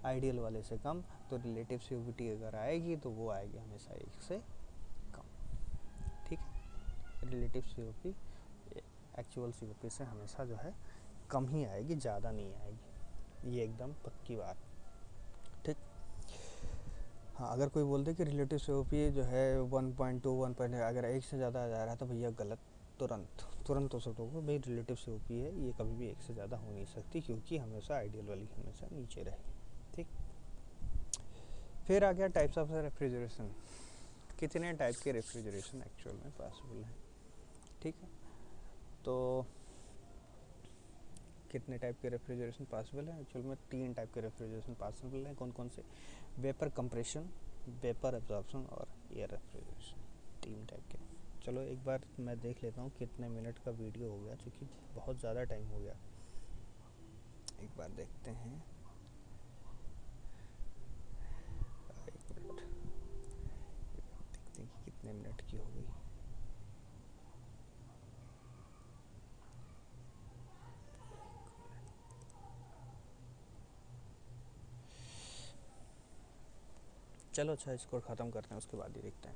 आइडियल वाले से कम, तो रिलेटिव सीओपी अगर आएगी तो वो आएगी हमेशा 1 से कम, ठीक है। रिलेटिव सीओपी एक्चुअल सीओपी से हमेशा जो है कम ही आएगी, ज़्यादा नहीं आएगी, ये एकदम पक्की बात, ठीक। हाँ, अगर कोई बोलते कि रिलेटिव सीओपी जो है 1.2 1. अगर 1 से ज़्यादा आ जा रहा है तो भैया गलत, तुरंत तुरंत तो सब होगा भाई, रिलेटिव से ओपी है ये, कभी भी एक से ज़्यादा हो नहीं सकती क्योंकि हमेशा आइडियल वाली हमेशा नीचे रहेगी। ठीक, फिर आ गया टाइप्स ऑफ रेफ्रिजरेशन। कितने टाइप के रेफ्रिजरेशन एक्चुअल में पॉसिबल हैं। ठीक है, तो कितने टाइप के रेफ्रिजरेशन पॉसिबल हैं एक्चुअल में? 3 टाइप के रेफ्रिजरेशन पॉसिबल हैं। कौन कौन से? वेपर कंप्रेशन, वेपर एब्जॉर्प्शन और एयर रेफ्रिजरेशन, 3 टाइप के। चलो एक बार मैं देख लेता हूँ कितने मिनट का वीडियो हो गया, क्योंकि बहुत ज़्यादा टाइम हो गया। एक बार देखते हैं, 1 मिनट, देखते हैं कि कितने मिनट की हो गई। चलो अच्छा, इसको ख़त्म करते हैं, उसके बाद ही देखते हैं।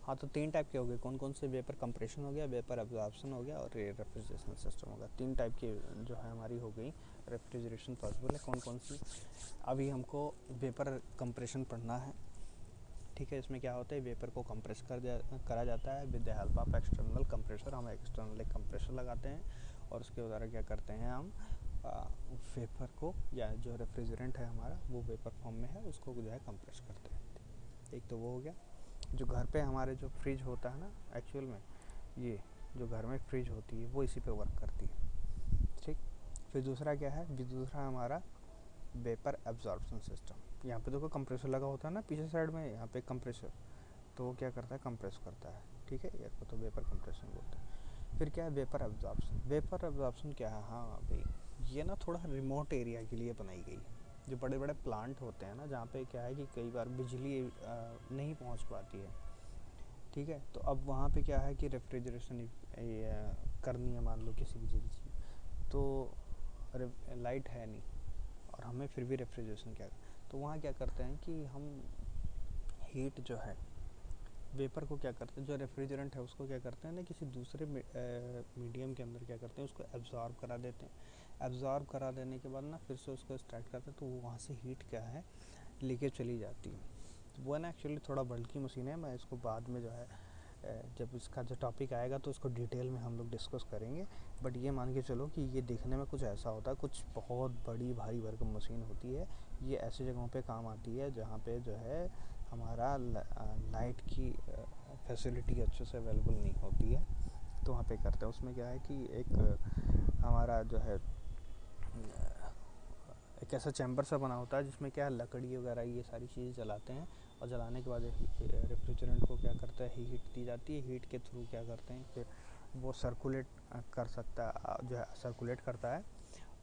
हाँ, तो 3 टाइप के हो गए। कौन कौन से? वेपर कंप्रेशन हो गया, वेपर एब्जॉर्प्शन हो गया और एयर रेफ्रिजरेशन सिस्टम हो गया। 3 टाइप की जो है हमारी हो गई रेफ्रिजरेशन पॉसिबल है। कौन कौन सी? अभी हमको वेपर कंप्रेशन पढ़ना है। ठीक है, इसमें क्या होता है, वेपर को कंप्रेस करा जाता है with the help of external compressor. हम एक्सटर्नल एक कंप्रेसर लगाते हैं और उसके द्वारा क्या करते हैं हम वेपर को, या जो रेफ्रिजरेंट है हमारा वो वेपर फॉर्म में है उसको जो है कंप्रेस करते हैं। एक तो वो हो गया। जो घर पे हमारे जो फ्रिज होता है ना, एक्चुअल में ये जो घर में फ्रिज होती है वो इसी पे वर्क करती है। ठीक, फिर दूसरा क्या है? दूसरा हमारा वेपर एब्जॉर्प्शन सिस्टम। यहाँ पे देखो कंप्रेसर लगा होता है ना पीछे साइड में, यहाँ पे कंप्रेसर, तो वो क्या करता है, कंप्रेस करता है। ठीक है, एयर को तो वेपर कंप्रेशन बोलते हैं। फिर क्या है? Vapour absorption. वेपर एब्जॉर्प्शन क्या है? हाँ भाई, ये ना थोड़ा रिमोट एरिया के लिए बनाई गई है। जो बड़े बड़े प्लांट होते हैं ना, जहाँ पे क्या है कि कई बार बिजली नहीं पहुँच पाती है। ठीक है, तो अब वहाँ पे क्या है कि रेफ्रिजरेशन करनी है, मान लो किसी भी चीज़ की, तो लाइट है नहीं और हमें फिर भी रेफ्रिजरेशन क्या, तो वहाँ क्या करते हैं कि हम हीट जो है वेपर को क्या करते हैं, जो रेफ्रिजरेंट है उसको क्या करते हैं ना, किसी दूसरे मीडियम के अंदर क्या करते हैं, उसको एब्जॉर्ब करा देते हैं। एब्जॉर्ब करा देने के बाद ना फिर से उसको स्टार्ट करते हैं, तो वहाँ से हीट क्या है लीकेज चली जाती है। तो वो है ना एक्चुअली थोड़ा बल्कि मशीन है। मैं इसको बाद में जो है जब इसका जो टॉपिक आएगा तो उसको डिटेल में हम लोग डिस्कस करेंगे। बट ये मान के चलो कि ये देखने में कुछ ऐसा होता है, कुछ बहुत बड़ी भारी भरकम मशीन होती है। ये ऐसी जगहों पे काम आती है जहाँ पे जो है हमारा लाइट की फैसिलिटी अच्छे से अवेलेबल नहीं होती है, तो वहाँ पे करते हैं। उसमें क्या है कि एक हमारा जो है एक ऐसा चैम्बर सा बना होता है जिसमें क्या है लकड़ी वगैरह ये सारी चीज़ें जलाते हैं, और जलाने के बाद रेफ्रिजरेंट को क्या करता है, हीट दी जाती है। हीट के थ्रू क्या करते हैं, फिर वो सर्कुलेट कर सकता है, जो है सर्कुलेट करता है।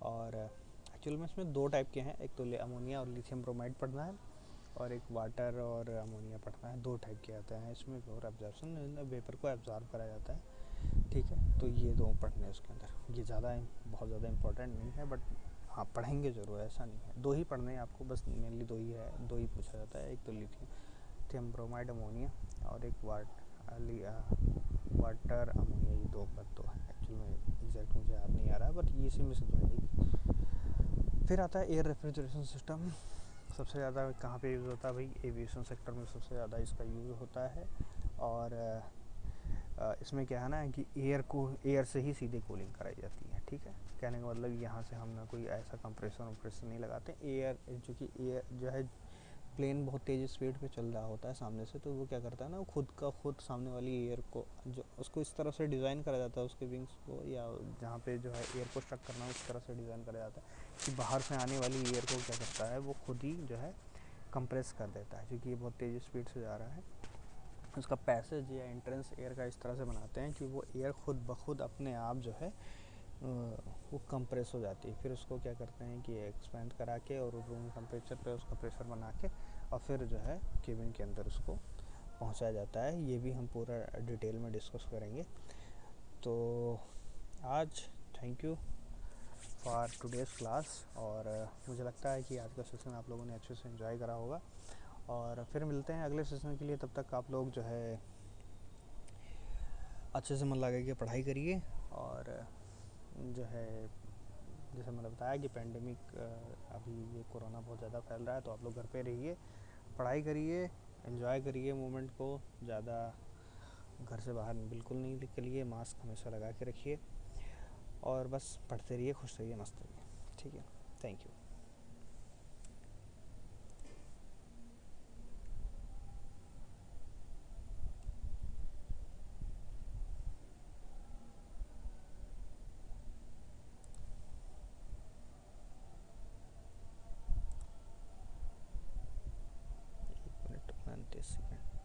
और एक्चुअल में इसमें 2 टाइप के हैं, एक तो अमोनिया और लिथियम ब्रोमाइड पढ़ना है, और एक वाटर और अमोनिया पढ़ना है। 2 टाइप के आते हैं इसमें, और एब्जॉर्प्शन वेपर को एब्जॉर्ब करा जाता है। ठीक है, तो ये 2 पढ़ने हैं उसके अंदर। ये बहुत ज़्यादा इंपॉर्टेंट नहीं है, बट हाँ पढ़ेंगे ज़रूर, ऐसा नहीं है। 2 ही पढ़ने हैं आपको, बस मेनली 2 ही है, 2 ही पूछा जाता है। एक तो लिथियम ब्रोमाइड अमोनिया और एक वाटर अमोनिया। ये 2 पर तो है एक्चुअल में, एग्जैक्ट मुझे याद नहीं आ रहा है, बट इसी में से 2 है। फिर आता है एयर रेफ्रिजरेशन सिस्टम। सबसे ज़्यादा कहाँ पे यूज़ होता है भाई? एविएशन सेक्टर में सबसे ज़्यादा इसका यूज़ होता है। और इसमें क्या है ना कि एयर से ही सीधे कूलिंग कराई जाती है। ठीक है, कहने का मतलब यहाँ से हम ना कोई ऐसा कंप्रेसर नहीं लगाते। एयर जो कि एयर जो है प्लेन बहुत तेज़ स्पीड पे चल रहा होता है सामने से, तो वो क्या करता है ना, वो खुद सामने वाली एयर को, जो उसको इस तरह से डिज़ाइन करा जाता है, उसके विंग्स को, या जहाँ पे जो है एयर को स्ट्रक करना है उस तरह से डिज़ाइन करा जाता है कि बाहर से आने वाली एयर को क्या करता है, वो खुद ही जो है कंप्रेस कर देता है, क्योंकि ये बहुत तेज़ स्पीड से जा रहा है। उसका पैसेज या एंट्रेंस एयर का इस तरह से बनाते हैं कि वो एयर खुद ब खुद अपने आप जो है वो कंप्रेस हो जाती है। फिर उसको क्या करते हैं कि एक्सपेंड करा के और रूम टेम्परेचर पे उसका प्रेशर बना के और फिर जो है केबिन के अंदर उसको पहुंचाया जाता है। ये भी हम पूरा डिटेल में डिस्कस करेंगे। तो आज thank you for today's class, और मुझे लगता है कि आज का सेशन आप लोगों ने अच्छे से एंजॉय करा होगा। और फिर मिलते हैं अगले सेशन के लिए। तब तक आप लोग जो है अच्छे से मन लगा के पढ़ाई करिए, और जो है जैसे मैंने बताया कि पेंडेमिक अभी ये कोरोना बहुत ज़्यादा फैल रहा है, तो आप लोग घर पे रहिए, पढ़ाई करिए, एंजॉय करिए मोमेंट को, ज़्यादा घर से बाहर बिल्कुल नहीं निकलिए, मास्क हमेशा लगा के रखिए और बस पढ़ते रहिए, खुश रहिए, मस्त रहिए। ठीक है, थैंक यू। Minute 29 second.